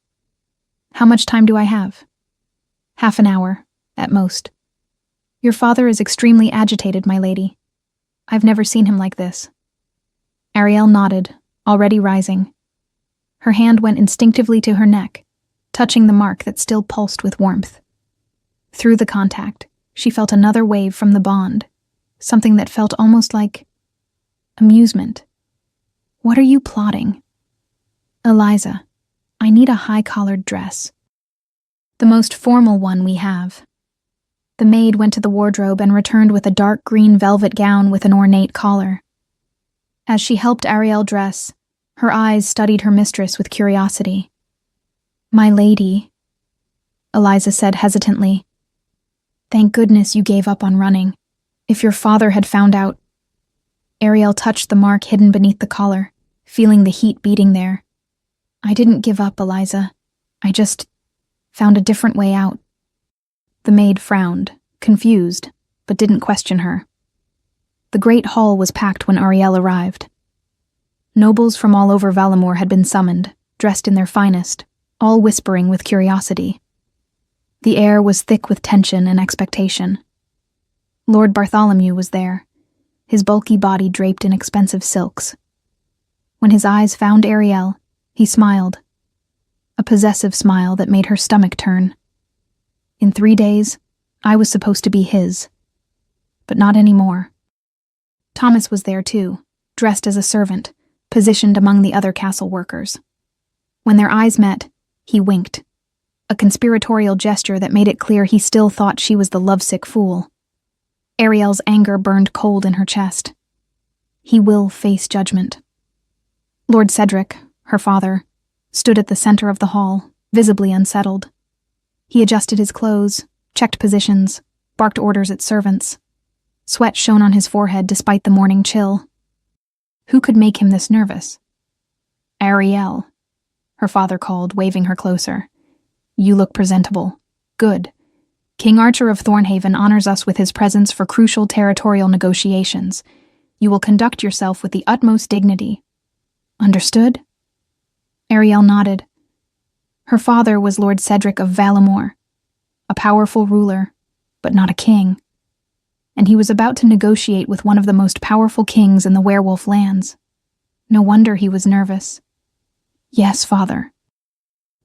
How much time do I have?" "Half an hour, at most." "Your father is extremely agitated, my lady. I've never seen him like this." Ariel nodded, already rising. Her hand went instinctively to her neck, touching the mark that still pulsed with warmth. Through the contact, she felt another wave from the bond, something that felt almost like amusement. "What are you plotting?" "Eliza, I need a high-collared dress. The most formal one we have." The maid went to the wardrobe and returned with a dark green velvet gown with an ornate collar. As she helped Ariel dress, her eyes studied her mistress with curiosity. "My lady," Eliza said hesitantly. "Thank goodness you gave up on running. If your father had found out..." Ariel touched the mark hidden beneath the collar, feeling the heat beating there. "I didn't give up, Eliza. I just found a different way out." The maid frowned, confused, but didn't question her. The great hall was packed when Ariel arrived. Nobles from all over Valamor had been summoned, dressed in their finest, all whispering with curiosity. The air was thick with tension and expectation. Lord Bartholomew was there, his bulky body draped in expensive silks. When his eyes found Ariel, he smiled, a possessive smile that made her stomach turn. In 3 days, I was supposed to be his, but not anymore. Thomas was there too, dressed as a servant, positioned among the other castle workers. When their eyes met, he winked, a conspiratorial gesture that made it clear he still thought she was the lovesick fool. Ariel's anger burned cold in her chest. He will face judgment. Lord Cedric, her father, stood at the center of the hall, visibly unsettled. He adjusted his clothes, checked positions, barked orders at servants. Sweat shone on his forehead despite the morning chill. Who could make him this nervous? "Ariel," her father called, waving her closer. "You look presentable. Good. King Archer of Thornhaven honors us with his presence for crucial territorial negotiations. You will conduct yourself with the utmost dignity. Understood?" Ariel nodded. Her father was Lord Cedric of Valamore, a powerful ruler, but not a king. And he was about to negotiate with one of the most powerful kings in the werewolf lands. No wonder he was nervous. "Yes, father."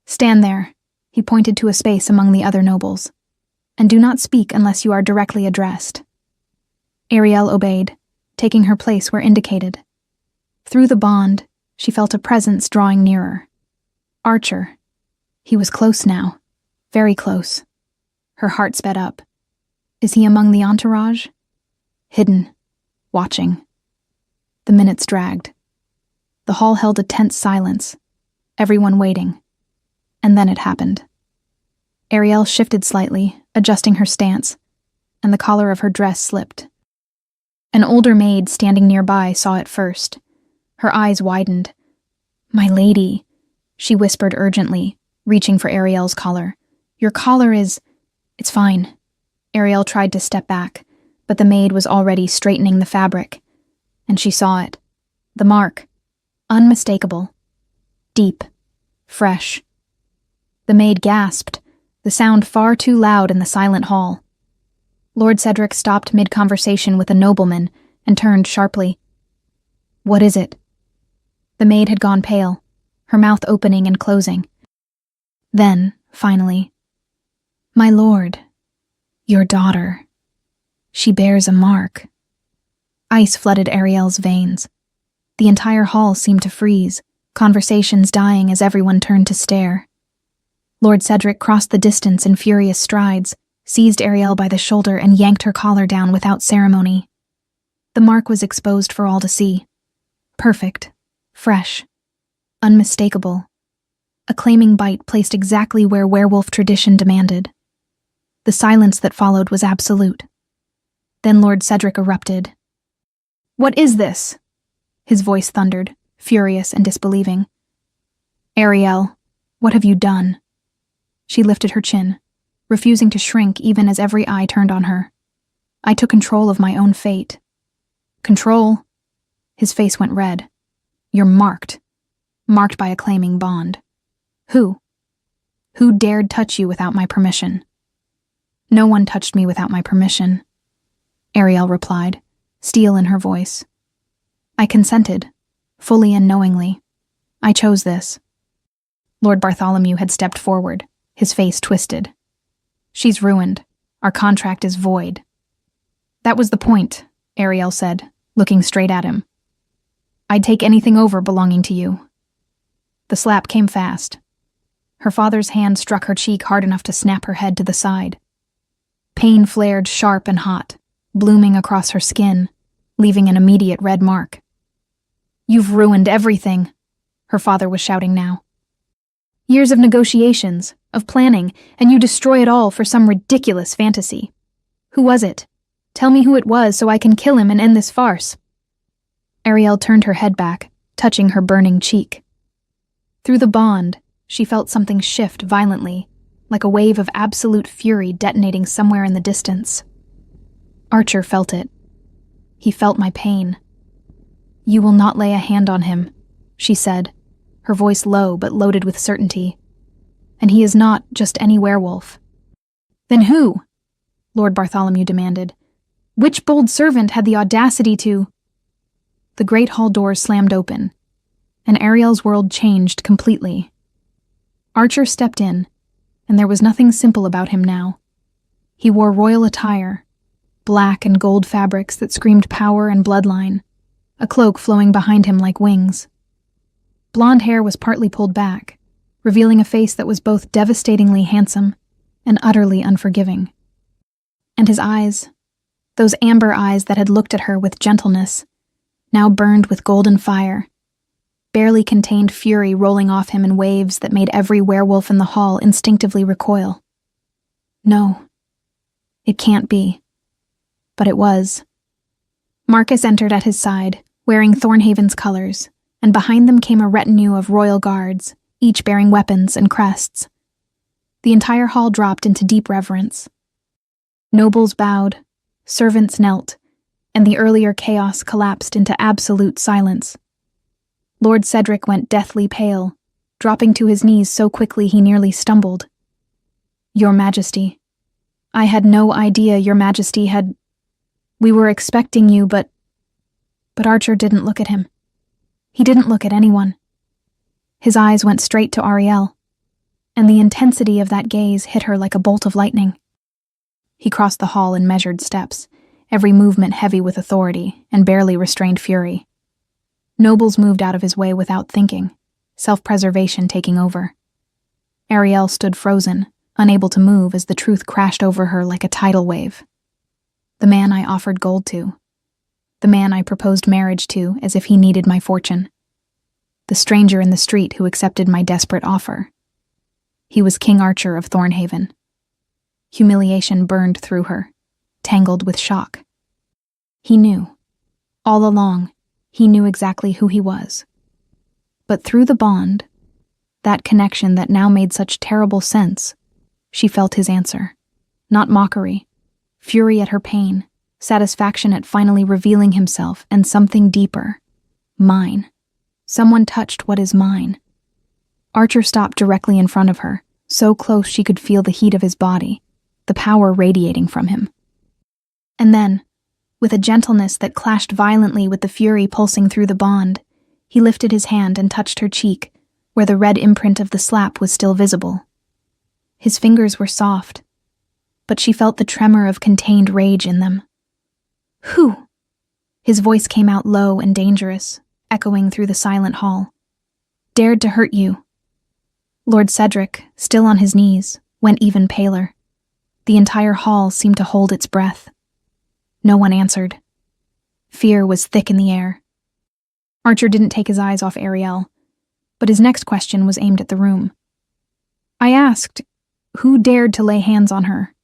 "Stand there," he pointed to a space among the other nobles, "and do not speak unless you are directly addressed." Ariel obeyed, taking her place where indicated. Through the bond, she felt a presence drawing nearer. Archer. He was close now, very close. Her heart sped up. Is he among the entourage? Hidden, watching. The minutes dragged. The hall held a tense silence, everyone waiting. And then it happened. Ariel shifted slightly, adjusting her stance, and the collar of her dress slipped. An older maid standing nearby saw it first. Her eyes widened. "My lady," she whispered urgently, reaching for Ariel's collar. "Your collar is—" "It's fine." Ariel tried to step back, but the maid was already straightening the fabric, and she saw it. The mark. Unmistakable. Deep. Fresh. The maid gasped, the sound far too loud in the silent hall. Lord Cedric stopped mid-conversation with a nobleman and turned sharply. "What is it?" The maid had gone pale, her mouth opening and closing. Then, finally, "My lord, your daughter. She bears a mark." Ice flooded Ariel's veins. The entire hall seemed to freeze, conversations dying as everyone turned to stare. Lord Cedric crossed the distance in furious strides, seized Ariel by the shoulder and yanked her collar down without ceremony. The mark was exposed for all to see. Perfect. Fresh. Unmistakable. A claiming bite placed exactly where werewolf tradition demanded. The silence that followed was absolute. Then Lord Cedric erupted. "What is this?" His voice thundered, furious and disbelieving. "Ariel, what have you done?" She lifted her chin, refusing to shrink even as every eye turned on her. "I took control of my own fate." "Control?" His face went red. "You're marked. Marked by a claiming bond. Who? Who dared touch you without my permission?" "No one touched me without my permission," Ariel replied, steel in her voice. "I consented, fully and knowingly. I chose this." Lord Bartholomew had stepped forward, his face twisted. "She's ruined. Our contract is void." "That was the point," Ariel said, looking straight at him. "I'd take anything over belonging to you." The slap came fast. Her father's hand struck her cheek hard enough to snap her head to the side. Pain flared sharp and hot, blooming across her skin, leaving an immediate red mark. "You've ruined everything," her father was shouting now. "Years of negotiations, of planning, and you destroy it all for some ridiculous fantasy. Who was it? Tell me who it was so I can kill him and end this farce." Ariel turned her head back, touching her burning cheek. Through the bond, she felt something shift violently, like a wave of absolute fury detonating somewhere in the distance. Archer felt it. He felt my pain. "You will not lay a hand on him," she said, her voice low but loaded with certainty. "And he is not just any werewolf." "Then who?" Lord Bartholomew demanded. "Which bold servant had the audacity to—" The great hall doors slammed open, and Ariel's world changed completely. Archer stepped in, and there was nothing simple about him now. He wore royal attire, black and gold fabrics that screamed power and bloodline, a cloak flowing behind him like wings. Blonde hair was partly pulled back, revealing a face that was both devastatingly handsome and utterly unforgiving. And his eyes, those amber eyes that had looked at her with gentleness, now burned with golden fire, barely contained fury rolling off him in waves that made every werewolf in the hall instinctively recoil. No, it can't be. But it was. Marcus entered at his side, wearing Thornhaven's colors, and behind them came a retinue of royal guards, each bearing weapons and crests. The entire hall dropped into deep reverence. Nobles bowed, servants knelt, and the earlier chaos collapsed into absolute silence. Lord Cedric went deathly pale, dropping to his knees so quickly he nearly stumbled. "Your Majesty. I had no idea Your Majesty had... We were expecting you, but..." But Archer didn't look at him. He didn't look at anyone. His eyes went straight to Ariel, and the intensity of that gaze hit her like a bolt of lightning. He crossed the hall in measured steps, every movement heavy with authority and barely restrained fury. Nobles moved out of his way without thinking, self-preservation taking over. Ariel stood frozen, unable to move as the truth crashed over her like a tidal wave. The man I offered gold to. The man I proposed marriage to as if he needed my fortune. The stranger in the street who accepted my desperate offer. He was King Archer of Thornhaven. Humiliation burned through her, tangled with shock. He knew. All along, he knew exactly who he was. But through the bond, that connection that now made such terrible sense, she felt his answer. Not mockery, fury at her pain, satisfaction at finally revealing himself, and something deeper. Mine. Someone touched what is mine. Archer stopped directly in front of her, so close she could feel the heat of his body, the power radiating from him. And then, with a gentleness that clashed violently with the fury pulsing through the bond, he lifted his hand and touched her cheek, where the red imprint of the slap was still visible. His fingers were soft, but she felt the tremor of contained rage in them. "Who?" His voice came out low and dangerous, echoing through the silent hall. "Dared to hurt you?" Lord Cedric, still on his knees, went even paler. The entire hall seemed to hold its breath. No one answered. Fear was thick in the air. Archer didn't take his eyes off Ariel, but his next question was aimed at the room. "I asked, who dared to lay hands on her?"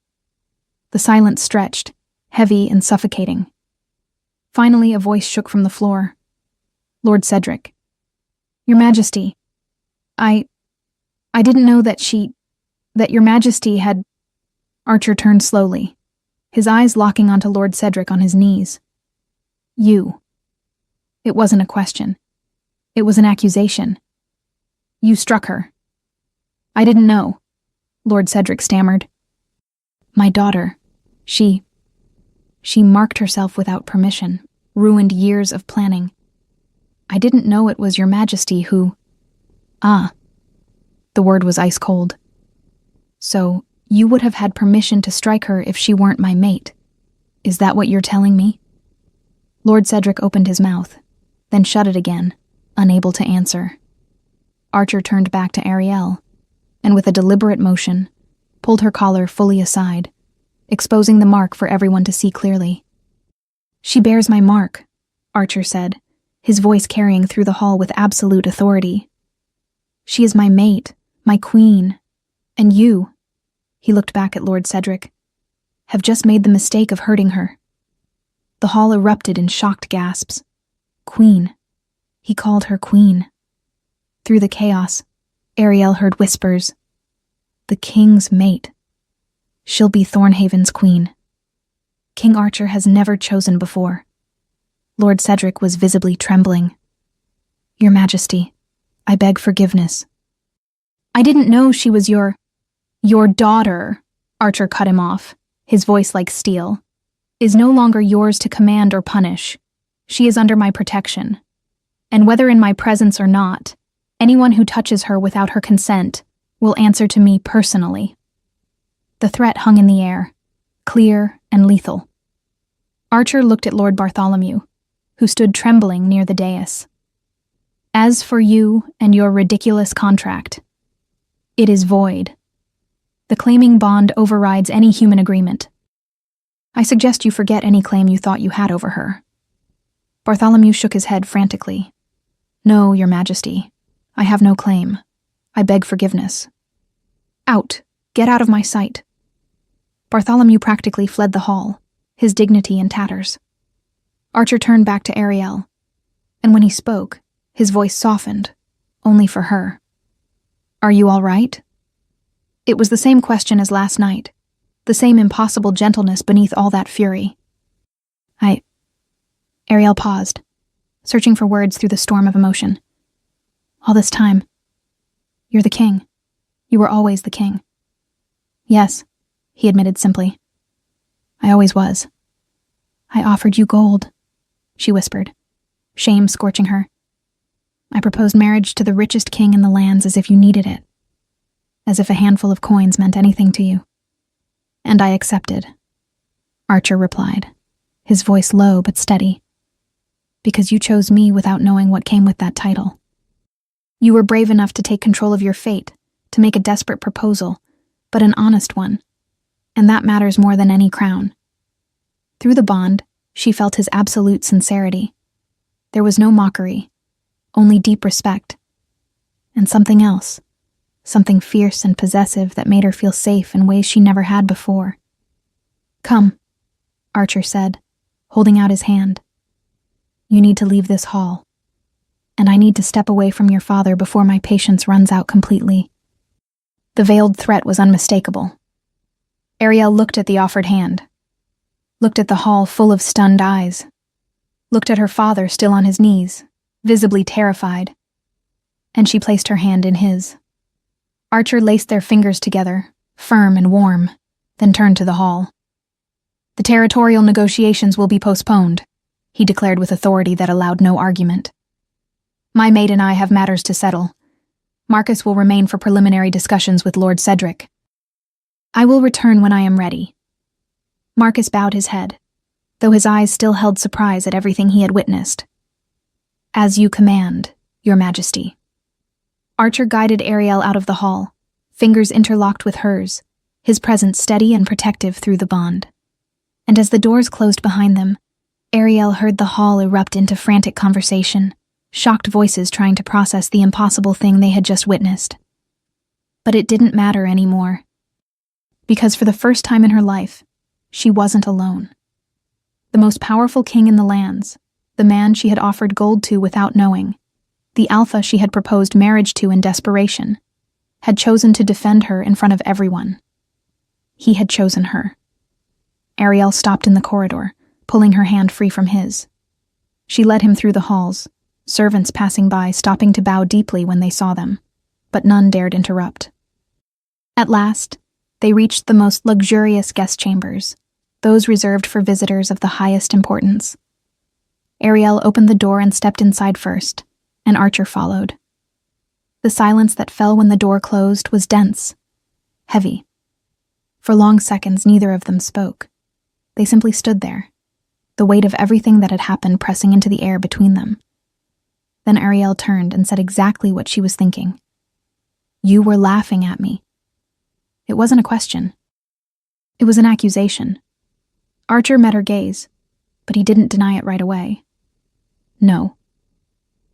The silence stretched, heavy and suffocating. Finally, a voice shook from the floor. "Lord Cedric." "Your Majesty, I didn't know that Your Majesty had..." Archer turned slowly, his eyes locking onto Lord Cedric on his knees. "You." It wasn't a question. It was an accusation. "You struck her." "I didn't know," Lord Cedric stammered. "My daughter, she marked herself without permission, ruined years of planning. I didn't know it was Your Majesty who..." "Ah." The word was ice cold. "So, you would have had permission to strike her if she weren't my mate. Is that what you're telling me?" Lord Cedric opened his mouth, then shut it again, unable to answer. Archer turned back to Ariel, and with a deliberate motion, pulled her collar fully aside, exposing the mark for everyone to see clearly. "She bears my mark," Archer said, his voice carrying through the hall with absolute authority. "She is my mate, my queen, and you," he looked back at Lord Cedric, "have just made the mistake of hurting her." The hall erupted in shocked gasps. Queen. He called her queen. Through the chaos, Ariel heard whispers. The king's mate. She'll be Thornhaven's queen. King Archer has never chosen before. Lord Cedric was visibly trembling. "Your Majesty, I beg forgiveness." "I didn't know she was your daughter," Archer cut him off, his voice like steel, "is no longer yours to command or punish. She is under my protection. And whether in my presence or not, anyone who touches her without her consent will answer to me personally." The threat hung in the air, clear and lethal. Archer looked at Lord Bartholomew, who stood trembling near the dais. "As for you and your ridiculous contract, it is void. The claiming bond overrides any human agreement. I suggest you forget any claim you thought you had over her." Bartholomew shook his head frantically. "No, Your Majesty. I have no claim. I beg forgiveness." "Out. Get out of my sight." Bartholomew practically fled the hall, his dignity in tatters. Archer turned back to Ariel, and when he spoke, his voice softened, only for her. "Are you all right?" It was the same question as last night, the same impossible gentleness beneath all that fury. Ariel paused, searching for words through the storm of emotion. "All this time, You're the king. You were always the king. Yes, he admitted simply. I always was. I offered you gold, she whispered, shame scorching her. I proposed marriage to the richest king in the lands as if you needed it, as if a handful of coins meant anything to you. And I accepted, Archer replied, his voice low but steady. Because you chose me without knowing what came with that title. You were brave enough to take control of your fate, to make a desperate proposal, but an honest one. And that matters more than any crown. Through the bond, she felt his absolute sincerity. There was no mockery, only deep respect. And something else, something fierce and possessive that made her feel safe in ways she never had before. Come, Archer said, holding out his hand. You need to leave this hall. And I need to step away from your father before my patience runs out completely. The veiled threat was unmistakable. Ariel looked at the offered hand, looked at the hall full of stunned eyes, looked at her father still on his knees, visibly terrified, and she placed her hand in his. Archer laced their fingers together, firm and warm, then turned to the hall. The territorial negotiations will be postponed, he declared with authority that allowed no argument. My maid and I have matters to settle. Marcus will remain for preliminary discussions with Lord Cedric. I will return when I am ready. Marcus bowed his head, though his eyes still held surprise at everything he had witnessed. As you command, Your Majesty. Archer guided Ariel out of the hall, fingers interlocked with hers, his presence steady and protective through the bond. And as the doors closed behind them, Ariel heard the hall erupt into frantic conversation, shocked voices trying to process the impossible thing they had just witnessed. But it didn't matter anymore. Because for the first time in her life, she wasn't alone. The most powerful king in the lands, the man she had offered gold to without knowing, the alpha she had proposed marriage to in desperation, had chosen to defend her in front of everyone. He had chosen her. Ariel stopped in the corridor, pulling her hand free from his. She led him through the halls, servants passing by stopping to bow deeply when they saw them, but none dared interrupt. At last, they reached the most luxurious guest chambers, those reserved for visitors of the highest importance. Ariel opened the door and stepped inside first, and Archer followed. The silence that fell when the door closed was dense, heavy. For long seconds, neither of them spoke. They simply stood there, the weight of everything that had happened pressing into the air between them. Then Ariel turned and said exactly what she was thinking. You were laughing at me. It wasn't a question. It was an accusation. Archer met her gaze, but he didn't deny it right away. No.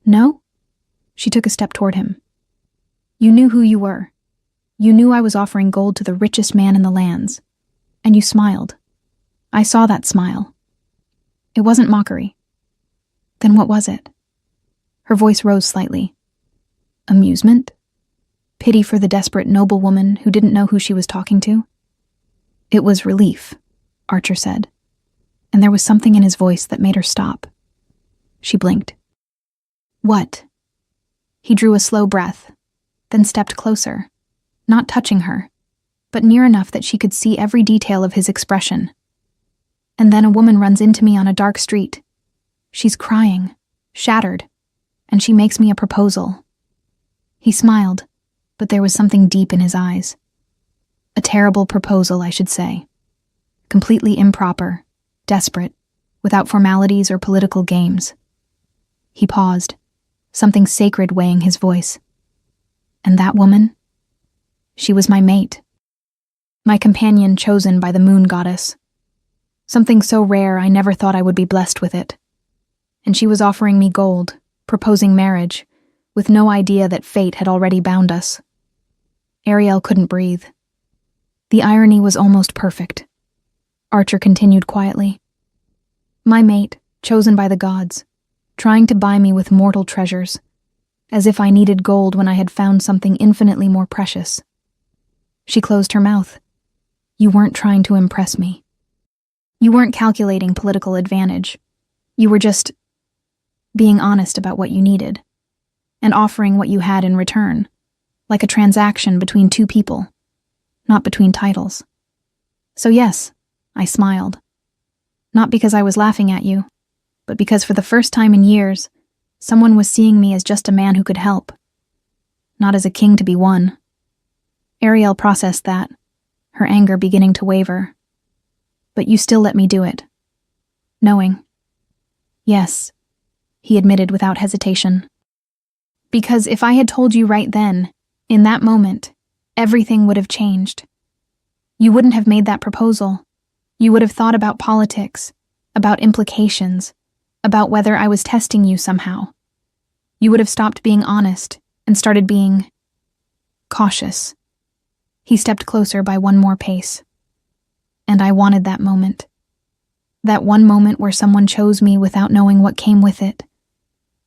No? She took a step toward him. You knew who you were. You knew I was offering gold to the richest man in the lands. And you smiled. I saw that smile. It wasn't mockery. Then what was it? Her voice rose slightly. Amusement? Pity for the desperate noblewoman who didn't know who she was talking to? It was relief, Archer said, and there was something in his voice that made her stop. She blinked. What? He drew a slow breath, then stepped closer, not touching her, but near enough that she could see every detail of his expression. And then a woman runs into me on a dark street. She's crying, shattered, and she makes me a proposal. He smiled, but there was something deep in his eyes. A terrible proposal, I should say. Completely improper, desperate, without formalities or political games. He paused, something sacred weighing his voice. And that woman? She was my mate. My companion chosen by the moon goddess. Something so rare I never thought I would be blessed with it. And she was offering me gold, proposing marriage, with no idea that fate had already bound us. Ariel couldn't breathe. The irony was almost perfect. Archer continued quietly. My mate, chosen by the gods, trying to buy me with mortal treasures, as if I needed gold when I had found something infinitely more precious. She closed her mouth. You weren't trying to impress me. You weren't calculating political advantage. You were just being honest about what you needed, and offering what you had in return. like a transaction between two people, not between titles. So yes, I smiled. Not because I was laughing at you, but because for the first time in years, someone was seeing me as just a man who could help, not as a king to be won. Ariel processed that, her anger beginning to waver. But you still let me do it. Knowing. Yes, he admitted without hesitation. Because if I had told you right then, in that moment, everything would have changed. You wouldn't have made that proposal. You would have thought about politics, about implications, about whether I was testing you somehow. You would have stopped being honest and started being cautious. He stepped closer by one more pace. And I wanted that moment. That one moment where someone chose me without knowing what came with it.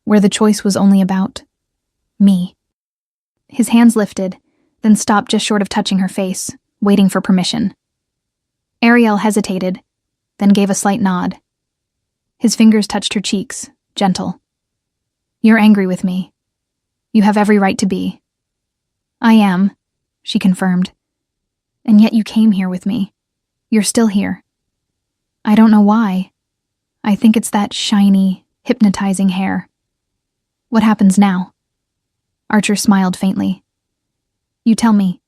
Where the choice was only about me. His hands lifted, then stopped just short of touching her face, waiting for permission. Ariel hesitated, then gave a slight nod. His fingers touched her cheeks, gentle. You're angry with me. You have every right to be. I am, she confirmed. And yet you came here with me. You're still here. I don't know why. I think it's that shiny, hypnotizing hair. What happens now? Archer smiled faintly. You tell me.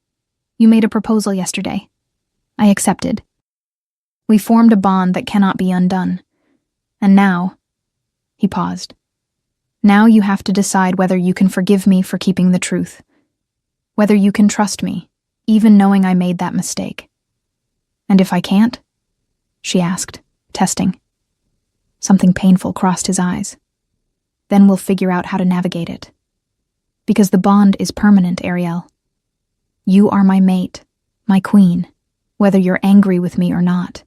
You made a proposal yesterday. I accepted. We formed a bond that cannot be undone. And now, he paused. Now you have to decide whether you can forgive me for keeping the truth. Whether you can trust me, even knowing I made that mistake. And if I can't? She asked, testing. Something painful crossed his eyes. Then we'll figure out how to navigate it. Because the bond is permanent, Ariel. You are my mate, my queen, whether you're angry with me or not.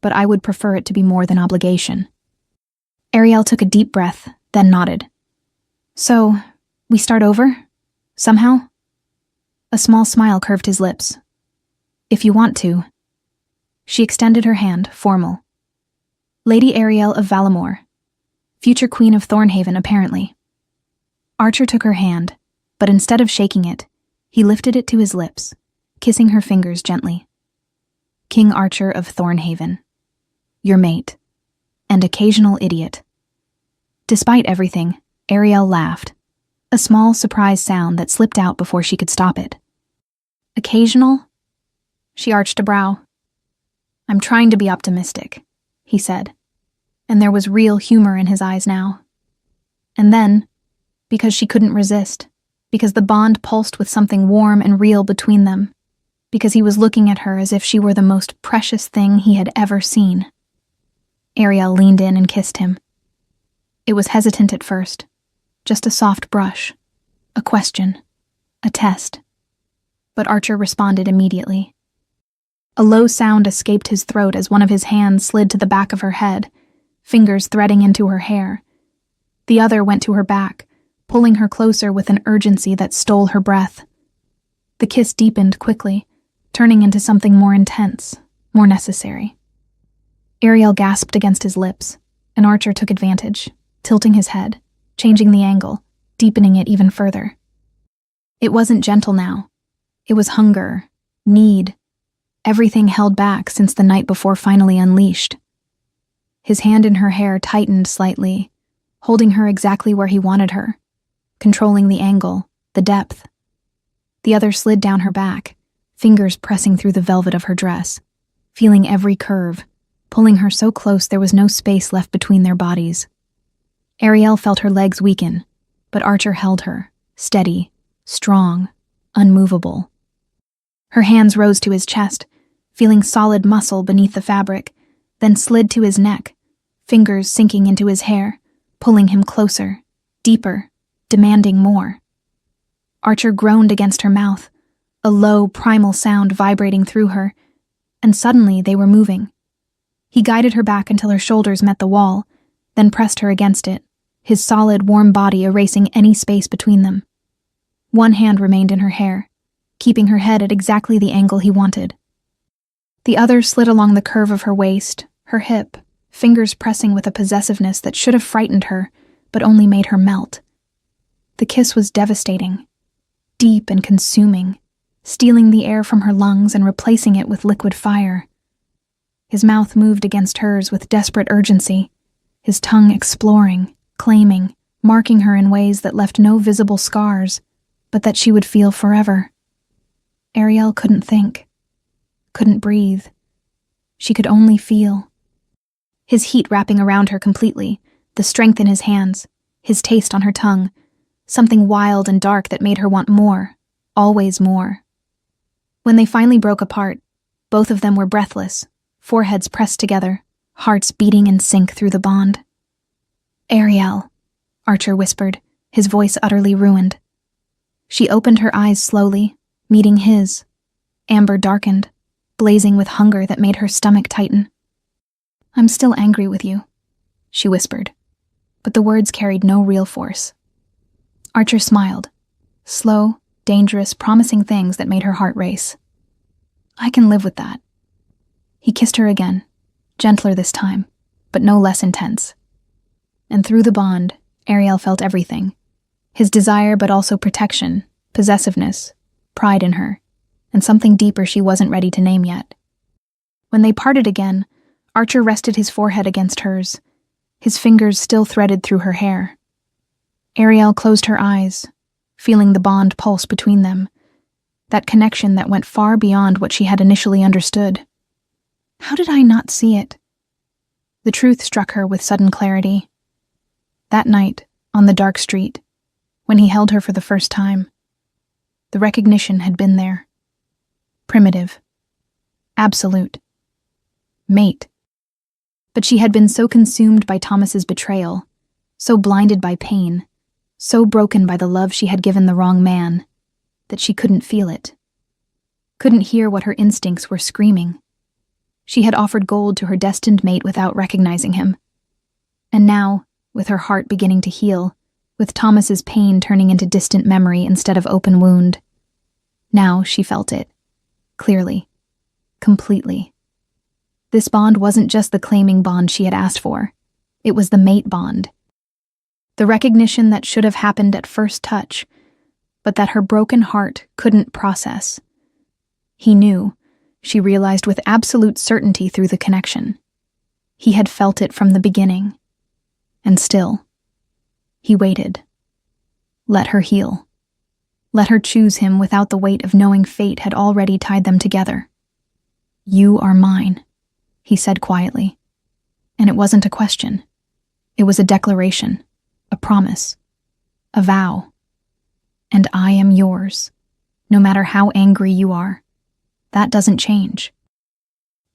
But I would prefer it to be more than obligation. Ariel took a deep breath, then nodded. So, we start over? Somehow? A small smile curved his lips. If you want to. She extended her hand, formal. Lady Ariel of Valamore, future queen of Thornhaven, apparently. Archer took her hand, but instead of shaking it, he lifted it to his lips, kissing her fingers gently. King Archer of Thornhaven, your mate, and occasional idiot. Despite everything, Ariel laughed, a small surprise sound that slipped out before she could stop it. Occasional? She arched a brow. I'm trying to be optimistic, he said, and there was real humor in his eyes now. And then, because she couldn't resist, because the bond pulsed with something warm and real between them, because he was looking at her as if she were the most precious thing he had ever seen. Ariel leaned in and kissed him. It was hesitant at first, just a soft brush, a question, a test. But Archer responded immediately. A low sound escaped his throat as one of his hands slid to the back of her head, fingers threading into her hair. The other went to her back, pulling her closer with an urgency that stole her breath. The kiss deepened quickly, turning into something more intense, more necessary. Ariel gasped against his lips, and Archer took advantage, tilting his head, changing the angle, deepening it even further. It wasn't gentle now. It was hunger, need, everything held back since the night before finally unleashed. His hand in her hair tightened slightly, holding her exactly where he wanted her, controlling the angle, the depth. The other slid down her back, fingers pressing through the velvet of her dress, feeling every curve, pulling her so close there was no space left between their bodies. Ariel felt her legs weaken, but Archer held her, steady, strong, unmovable. Her hands rose to his chest, feeling solid muscle beneath the fabric, then slid to his neck, fingers sinking into his hair, pulling him closer, deeper, demanding more. Archer groaned against her mouth, a low, primal sound vibrating through her, and suddenly they were moving. He guided her back until her shoulders met the wall, then pressed her against it, his solid, warm body erasing any space between them. One hand remained in her hair, keeping her head at exactly the angle he wanted. The other slid along the curve of her waist, her hip, fingers pressing with a possessiveness that should have frightened her, but only made her melt. The kiss was devastating. deep and consuming, stealing the air from her lungs and replacing it with liquid fire. His mouth moved against hers with desperate urgency, his tongue exploring, claiming, marking her in ways that left no visible scars, but that she would feel forever. Ariel couldn't think, couldn't breathe. She could only feel. His heat wrapping around her completely, the strength in his hands, his taste on her tongue, something wild and dark that made her want more, always more. When they finally broke apart, both of them were breathless, foreheads pressed together, hearts beating in sync through the bond. "Ariel," Archer whispered, his voice utterly ruined. She opened her eyes slowly, meeting his. Amber darkened, blazing with hunger that made her stomach tighten. "I'm still angry with you," she whispered, but the words carried no real force. Archer smiled, slow, dangerous, promising things that made her heart race. "I can live with that." He kissed her again, gentler this time, but no less intense. And through the bond, Ariel felt everything. His desire, but also protection, possessiveness, pride in her, and something deeper she wasn't ready to name yet. When they parted again, Archer rested his forehead against hers, his fingers still threaded through her hair. Ariel closed her eyes, feeling the bond pulse between them, that connection that went far beyond what she had initially understood. How did I not see it? The truth struck her with sudden clarity. That night, on the dark street, when he held her for the first time, the recognition had been there. Primitive. Absolute. Mate. But she had been so consumed by Thomas's betrayal, so blinded by pain, so broken by the love she had given the wrong man, that she couldn't feel it. Couldn't hear what her instincts were screaming. She had offered gold to her destined mate without recognizing him. And now, with her heart beginning to heal, with Thomas's pain turning into distant memory instead of open wound, now she felt it. Clearly. Completely. This bond wasn't just the claiming bond she had asked for. It was the mate bond. The recognition that should have happened at first touch, but that her broken heart couldn't process. He knew, she realized with absolute certainty through the connection. He had felt it from the beginning. And still, he waited. Let her heal. Let her choose him without the weight of knowing fate had already tied them together. "You are mine," he said quietly. And it wasn't a question. It was a declaration, a promise, a vow. "And I am yours, no matter how angry you are. That doesn't change."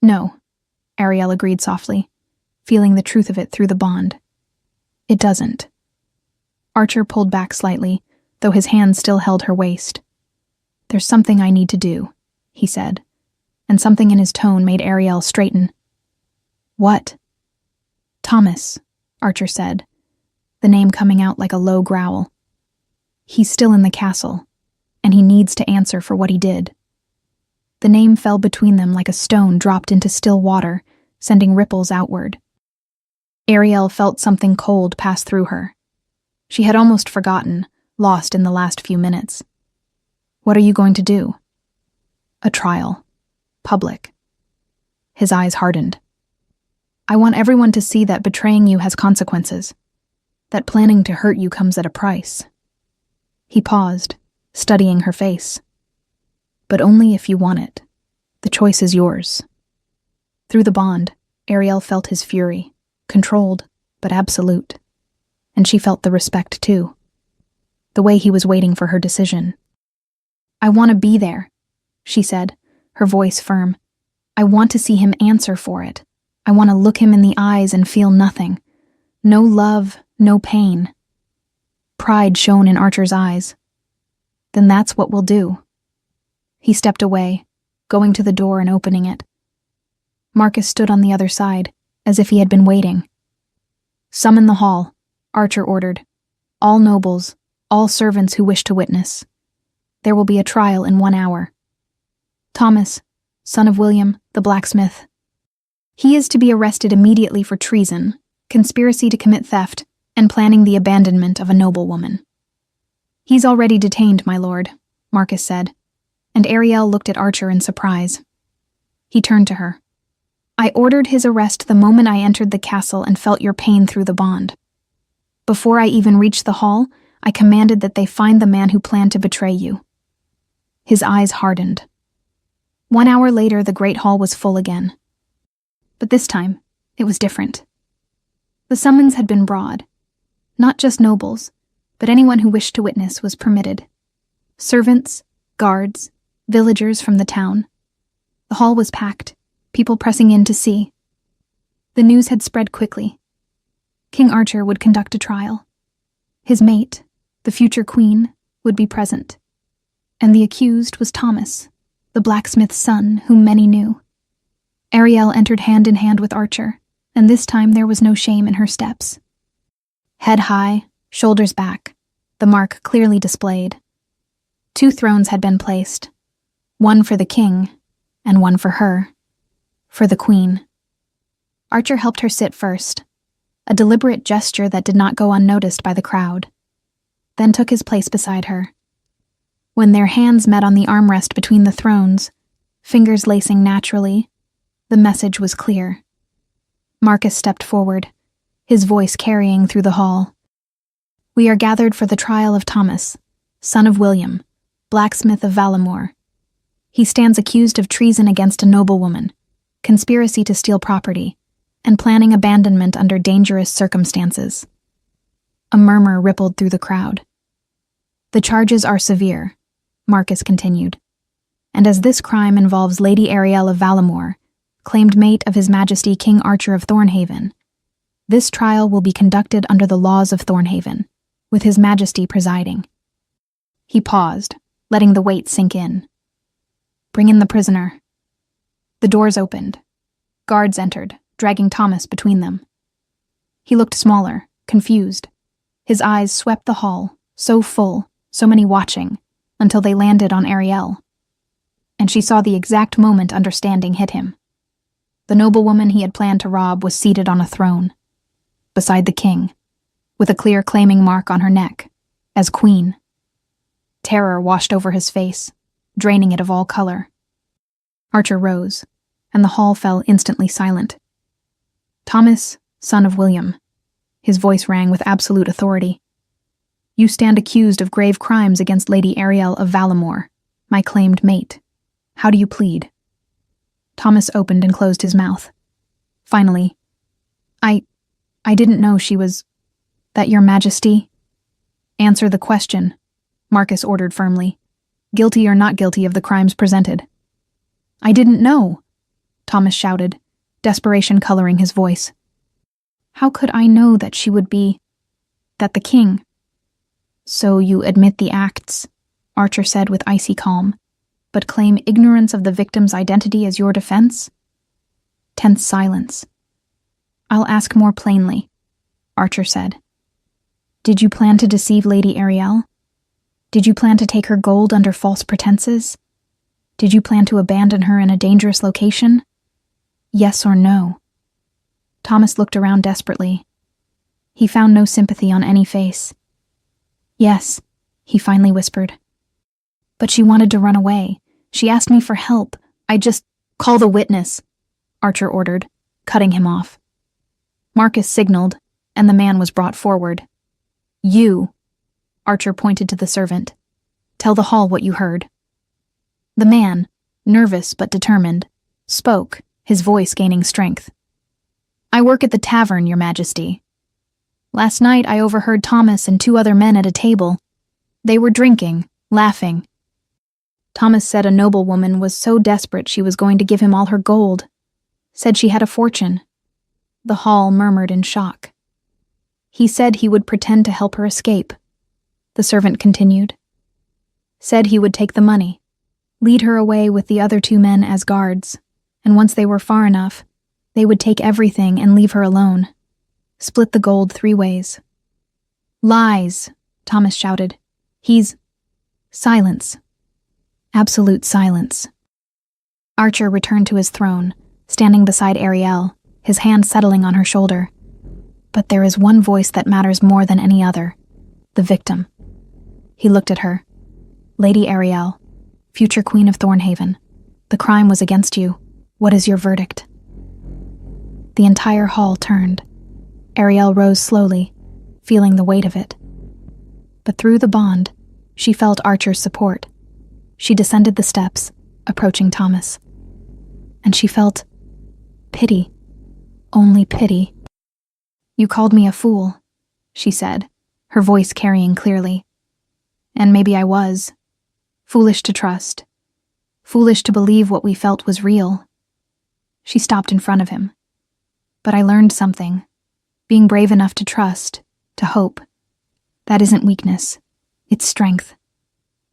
"No," Ariel agreed softly, feeling the truth of it through the bond. "It doesn't." Archer pulled back slightly, though his hand still held her waist. "There's something I need to do," he said, and something in his tone made Ariel straighten. "What?" "Thomas," Archer said, the name coming out like a low growl. "He's still in the castle, and he needs to answer for what he did." The name fell between them like a stone dropped into still water, sending ripples outward. Ariel felt something cold pass through her. She had almost forgotten, lost in the last few minutes. "What are you going to do?" "A trial. Public." His eyes hardened. "I want everyone to see that betraying you has consequences, that planning to hurt you comes at a price." He paused, studying her face. "But only if you want it. The choice is yours." Through the bond, Ariel felt his fury, controlled, but absolute. And she felt the respect, too. The way he was waiting for her decision. "I want to be there," she said, her voice firm. "I want to see him answer for it. I want to look him in the eyes and feel nothing. No love, no pain." Pride shone in Archer's eyes. "Then that's what we'll do." He stepped away, going to the door and opening it. Marcus stood on the other side, as if he had been waiting. "Summon the hall," Archer ordered. "All nobles, all servants who wish to witness. There will be a trial in 1 hour. Thomas, son of William, the blacksmith. He is to be arrested immediately for treason, conspiracy to commit theft, and planning the abandonment of a noblewoman. He's already detained, my lord. Marcus said, and Ariel looked at Archer in surprise. He turned to her. I ordered his arrest the moment I entered the castle and felt your pain through the bond. Before I even reached the hall, I commanded that they find the man who planned to betray you. His eyes hardened. 1 hour later, the great hall was full again. But this time, it was different. The summons had been broad. Not just nobles, but anyone who wished to witness was permitted. Servants, guards, villagers from the town. The hall was packed, people pressing in to see. The news had spread quickly. King Archer would conduct a trial. His mate, the future queen, would be present. And the accused was Thomas, the blacksmith's son whom many knew. Ariel entered hand in hand with Archer, and this time there was no shame in her steps. Head high, shoulders back, the mark clearly displayed. 2 thrones had been placed, one for the king, and one for her, for the queen. Archer helped her sit first, a deliberate gesture that did not go unnoticed by the crowd, then took his place beside her. When their hands met on the armrest between the thrones, fingers lacing naturally, the message was clear. Marcus stepped forward, his voice carrying through the hall. We are gathered for the trial of Thomas, son of William, blacksmith of Valamore. He stands accused of treason against a noblewoman, conspiracy to steal property, and planning abandonment under dangerous circumstances. A murmur rippled through the crowd. The charges are severe, Marcus continued, and as this crime involves Lady Ariel of Valamore, claimed mate of His Majesty King Archer of Thornhaven, this trial will be conducted under the laws of Thornhaven, with His Majesty presiding. He paused, letting the weight sink in. Bring in the prisoner. The doors opened. Guards entered, dragging Thomas between them. He looked smaller, confused. His eyes swept the hall, so full, so many watching, until they landed on Ariel. And she saw the exact moment understanding hit him. The noblewoman he had planned to rob was seated on a throne, beside the king, with a clear claiming mark on her neck, as queen. Terror washed over his face, draining it of all color. Archer rose, and the hall fell instantly silent. Thomas, son of William. His voice rang with absolute authority. You stand accused of grave crimes against Lady Ariel of Valamore, my claimed mate. How do you plead? Thomas opened and closed his mouth. Finally, I didn't know she was... That your Majesty? Answer the question, Marcus ordered firmly. Guilty or not guilty of the crimes presented. I didn't know, Thomas shouted, desperation coloring his voice. How could I know that she would be... that the king... So you admit the acts, Archer said with icy calm, but claim ignorance of the victim's identity as your defense? Tense silence. I'll ask more plainly, Archer said. Did you plan to deceive Lady Ariel? Did you plan to take her gold under false pretenses? Did you plan to abandon her in a dangerous location? Yes or no? Thomas looked around desperately. He found no sympathy on any face. Yes, he finally whispered. But she wanted to run away. She asked me for help. I just... Call the witness, Archer ordered, cutting him off. Marcus signaled, and the man was brought forward. You, Archer pointed to the servant. Tell the hall what you heard. The man, nervous but determined, spoke, his voice gaining strength. I work at the tavern, Your Majesty. Last night I overheard Thomas and 2 other men at a table. They were drinking, laughing. Thomas said a noblewoman was so desperate she was going to give him all her gold. Said she had a fortune. The hall murmured in shock. He said he would pretend to help her escape. The servant continued. Said he would take the money, lead her away with the other 2 men as guards, and once they were far enough, they would take everything and leave her alone. Split the gold 3 ways. Lies, Thomas shouted. He's... Silence. Absolute silence. Archer returned to his throne, standing beside Ariel, his hand settling on her shoulder. But there is one voice that matters more than any other. The victim. He looked at her. Lady Ariel, future Queen of Thornhaven, the crime was against you. What is your verdict? The entire hall turned. Ariel rose slowly, feeling the weight of it. But through the bond, she felt Archer's support. She descended the steps, approaching Thomas. And she felt pity. Only pity. You called me a fool, she said, her voice carrying clearly. And maybe I was. Foolish to trust. Foolish to believe what we felt was real. She stopped in front of him. But I learned something. Being brave enough to trust, to hope. That isn't weakness. It's strength.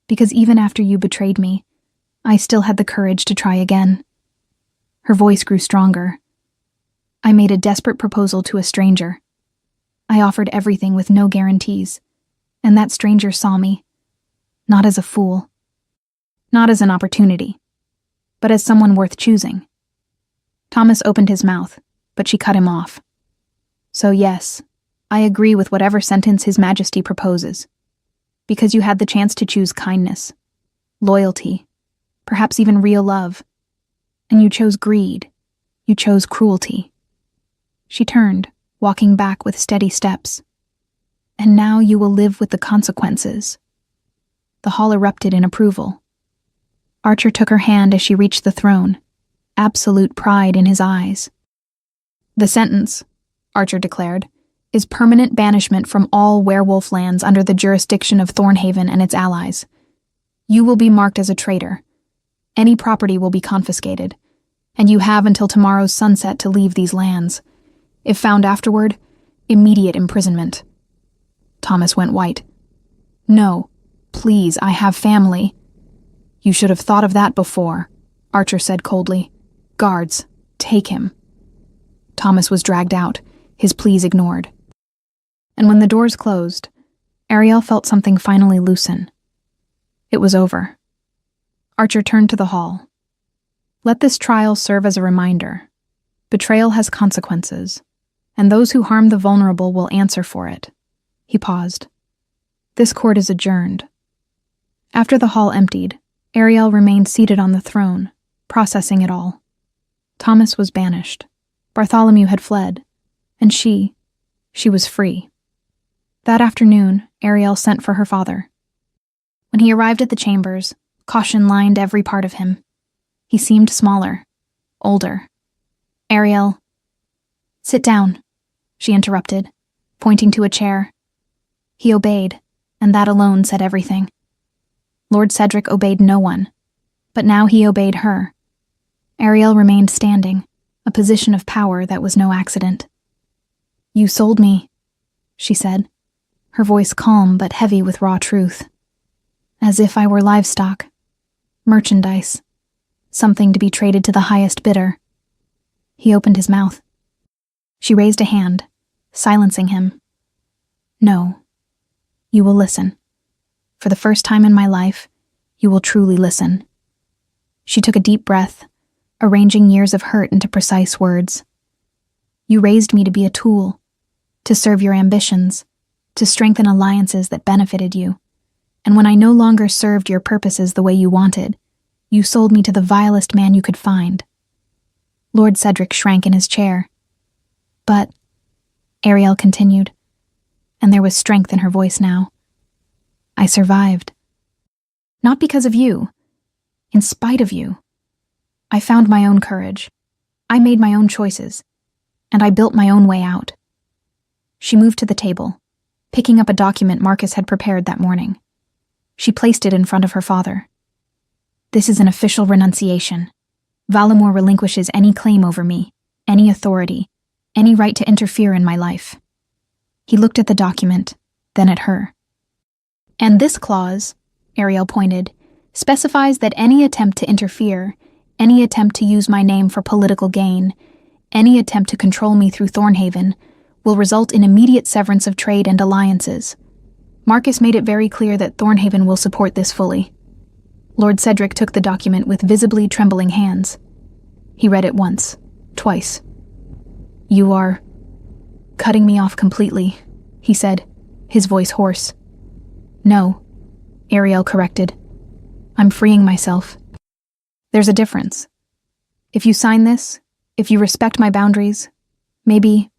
Because even after you betrayed me, I still had the courage to try again. Her voice grew stronger. I made a desperate proposal to a stranger. I offered everything with no guarantees, and that stranger saw me, not as a fool, not as an opportunity, but as someone worth choosing. Thomas opened his mouth, but she cut him off. So yes, I agree with whatever sentence His Majesty proposes, because you had the chance to choose kindness, loyalty, perhaps even real love, and you chose greed, you chose cruelty. She turned, walking back with steady steps. And now you will live with the consequences. The hall erupted in approval. Archer took her hand as she reached the throne, absolute pride in his eyes. The sentence, Archer declared, is permanent banishment from all werewolf lands under the jurisdiction of Thornhaven and its allies. You will be marked as a traitor. Any property will be confiscated, and you have until tomorrow's sunset to leave these lands. If found afterward, immediate imprisonment. Thomas went white. No, please, I have family. You should have thought of that before, Archer said coldly. Guards, take him. Thomas was dragged out, his pleas ignored. And when the doors closed, Ariel felt something finally loosen. It was over. Archer turned to the hall. Let this trial serve as a reminder. Betrayal has consequences, and those who harm the vulnerable will answer for it. He paused. This court is adjourned. After the hall emptied, Ariel remained seated on the throne, processing it all. Thomas was banished. Bartholomew had fled. And she was free. That afternoon, Ariel sent for her father. When he arrived at the chambers, caution lined every part of him. He seemed smaller, older. Ariel, sit down, she interrupted, pointing to a chair. He obeyed, and that alone said everything. Lord Cedric obeyed no one, but now he obeyed her. Ariel remained standing, a position of power that was no accident. You sold me, she said, her voice calm but heavy with raw truth. As if I were livestock, merchandise, something to be traded to the highest bidder. He opened his mouth. She raised a hand, silencing him. No, you will listen. For the first time in my life, you will truly listen. She took a deep breath, arranging years of hurt into precise words. You raised me to be a tool, to serve your ambitions, to strengthen alliances that benefited you. And when I no longer served your purposes the way you wanted, you sold me to the vilest man you could find. Lord Cedric shrank in his chair. But, Ariel continued, and there was strength in her voice now, I survived. Not because of you. In spite of you. I found my own courage. I made my own choices. And I built my own way out. She moved to the table, picking up a document Marcus had prepared that morning. She placed it in front of her father. This is an official renunciation. Valamor relinquishes any claim over me, any authority, any right to interfere in my life. He looked at the document, then at her. And this clause, Ariel pointed, specifies that any attempt to interfere, any attempt to use my name for political gain, any attempt to control me through Thornhaven, will result in immediate severance of trade and alliances. Marcus made it very clear that Thornhaven will support this fully. Lord Cedric took the document with visibly trembling hands. He read it once, twice. You are cutting me off completely, he said, his voice hoarse. No, Ariel corrected. I'm freeing myself. There's a difference. If you sign this, if you respect my boundaries, maybe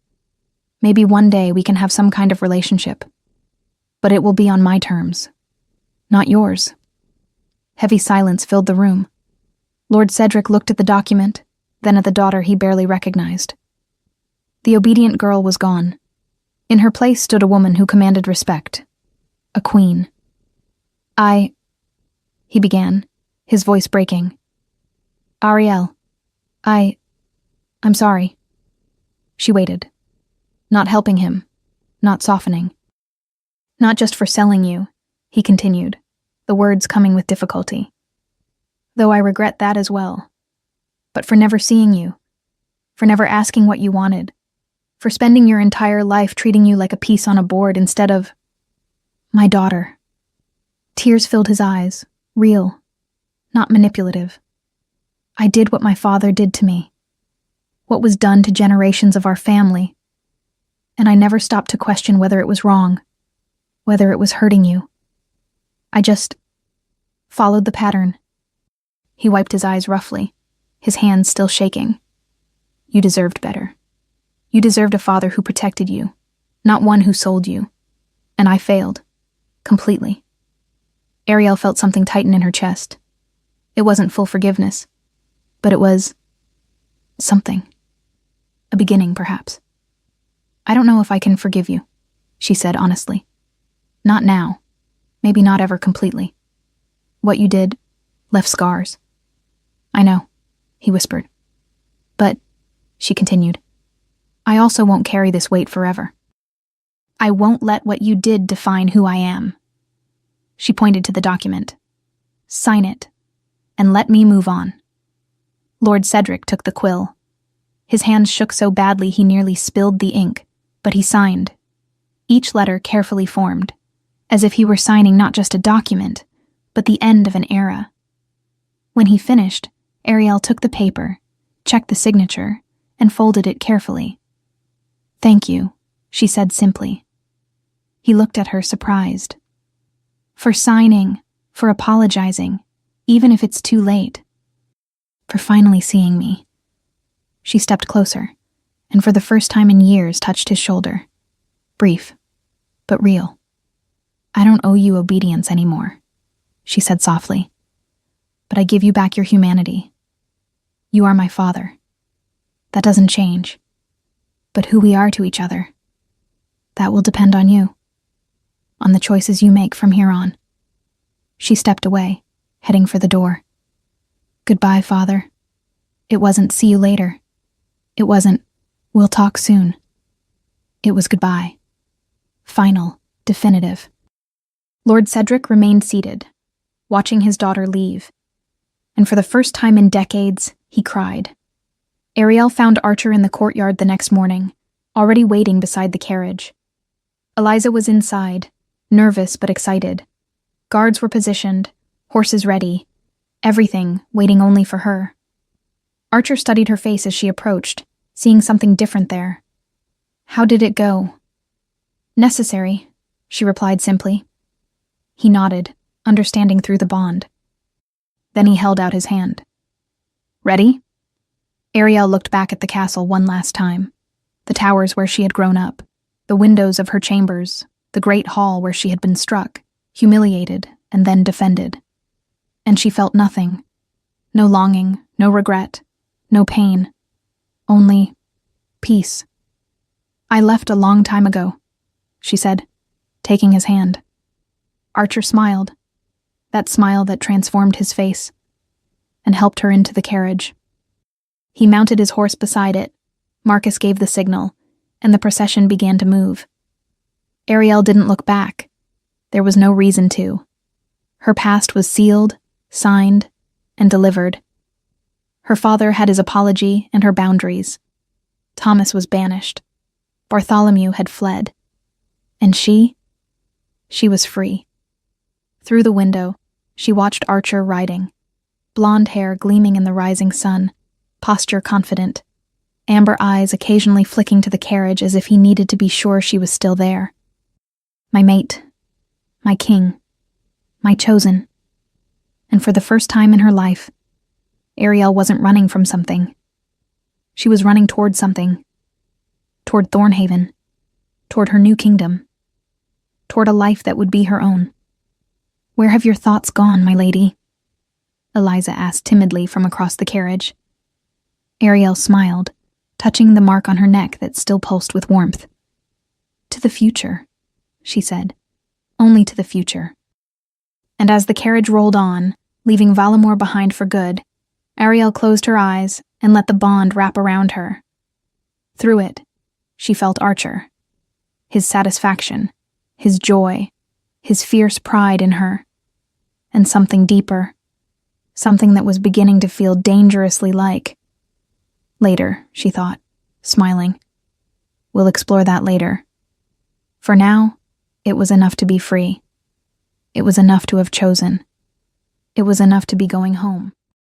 one day we can have some kind of relationship. But it will be on my terms, not yours." Heavy silence filled the room. Lord Cedric looked at the document, then at the daughter he barely recognized. The obedient girl was gone. In her place stood a woman who commanded respect. A queen. He began, his voice breaking. "Ariel, I'm sorry." She waited, not helping him, not softening. "Not just for selling you," he continued, the words coming with difficulty. "Though I regret that as well. But for never seeing you, for never asking what you wanted, for spending your entire life treating you like a piece on a board instead of my daughter." Tears filled his eyes, real, not manipulative. "I did what my father did to me, what was done to generations of our family, and I never stopped to question whether it was wrong, whether it was hurting you. I just followed the pattern." He wiped his eyes roughly, his hands still shaking. "You deserved better. You deserved a father who protected you, not one who sold you. And I failed. Completely." Ariel felt something tighten in her chest. It wasn't full forgiveness, but it was something. A beginning, perhaps. "I don't know if I can forgive you," she said honestly. "Not now. Maybe not ever completely. What you did left scars." "I know," he whispered. "But," she continued, "I also won't carry this weight forever. I won't let what you did define who I am." She pointed to the document. "Sign it, and let me move on." Lord Cedric took the quill. His hands shook so badly he nearly spilled the ink, but he signed, each letter carefully formed, as if he were signing not just a document, but the end of an era. When he finished, Ariel took the paper, checked the signature, and folded it carefully. "Thank you," she said simply. He looked at her surprised. "For signing, for apologizing, even if it's too late. For finally seeing me." She stepped closer, and for the first time in years touched his shoulder. Brief, but real. "I don't owe you obedience anymore," she said softly. "But I give you back your humanity. You are my father. That doesn't change. But who we are to each other, that will depend on you. On the choices you make from here on." She stepped away, heading for the door. "Goodbye, Father." It wasn't "see you later." It wasn't "we'll talk soon." It was goodbye. Final, definitive. Lord Cedric remained seated, watching his daughter leave. And for the first time in decades, he cried. Ariel found Archer in the courtyard the next morning, already waiting beside the carriage. Eliza was inside, nervous but excited. Guards were positioned, horses ready, everything waiting only for her. Archer studied her face as she approached, seeing something different there. "How did it go?" "Necessary," she replied simply. He nodded, understanding through the bond. Then he held out his hand. "Ready?" Ariel looked back at the castle one last time, the towers where she had grown up, the windows of her chambers, the great hall where she had been struck, humiliated, and then defended. And she felt nothing. No longing, no regret, no pain. Only peace. "I left a long time ago," she said, taking his hand. Archer smiled, that smile that transformed his face, and helped her into the carriage. He mounted his horse beside it. Marcus gave the signal, and the procession began to move. Ariel didn't look back. There was no reason to. Her past was sealed, signed, and delivered. Her father had his apology and her boundaries. Thomas was banished. Bartholomew had fled. And she was free. Through the window, she watched Archer riding, blonde hair gleaming in the rising sun, posture confident, amber eyes occasionally flicking to the carriage as if he needed to be sure she was still there. "My mate, my king, my chosen." And for the first time in her life, Ariel wasn't running from something. She was running toward something. Toward Thornhaven. Toward her new kingdom. Toward a life that would be her own. "Where have your thoughts gone, my lady?" Eliza asked timidly from across the carriage. Ariel smiled, touching the mark on her neck that still pulsed with warmth. "To the future," she said. "Only to the future." And as the carriage rolled on, leaving Valamore behind for good, Ariel closed her eyes and let the bond wrap around her. Through it, she felt Archer. His satisfaction, his joy, his fierce pride in her. And something deeper. Something that was beginning to feel dangerously like. Later, she thought, smiling. We'll explore that later. For now, it was enough to be free. It was enough to have chosen. It was enough to be going home.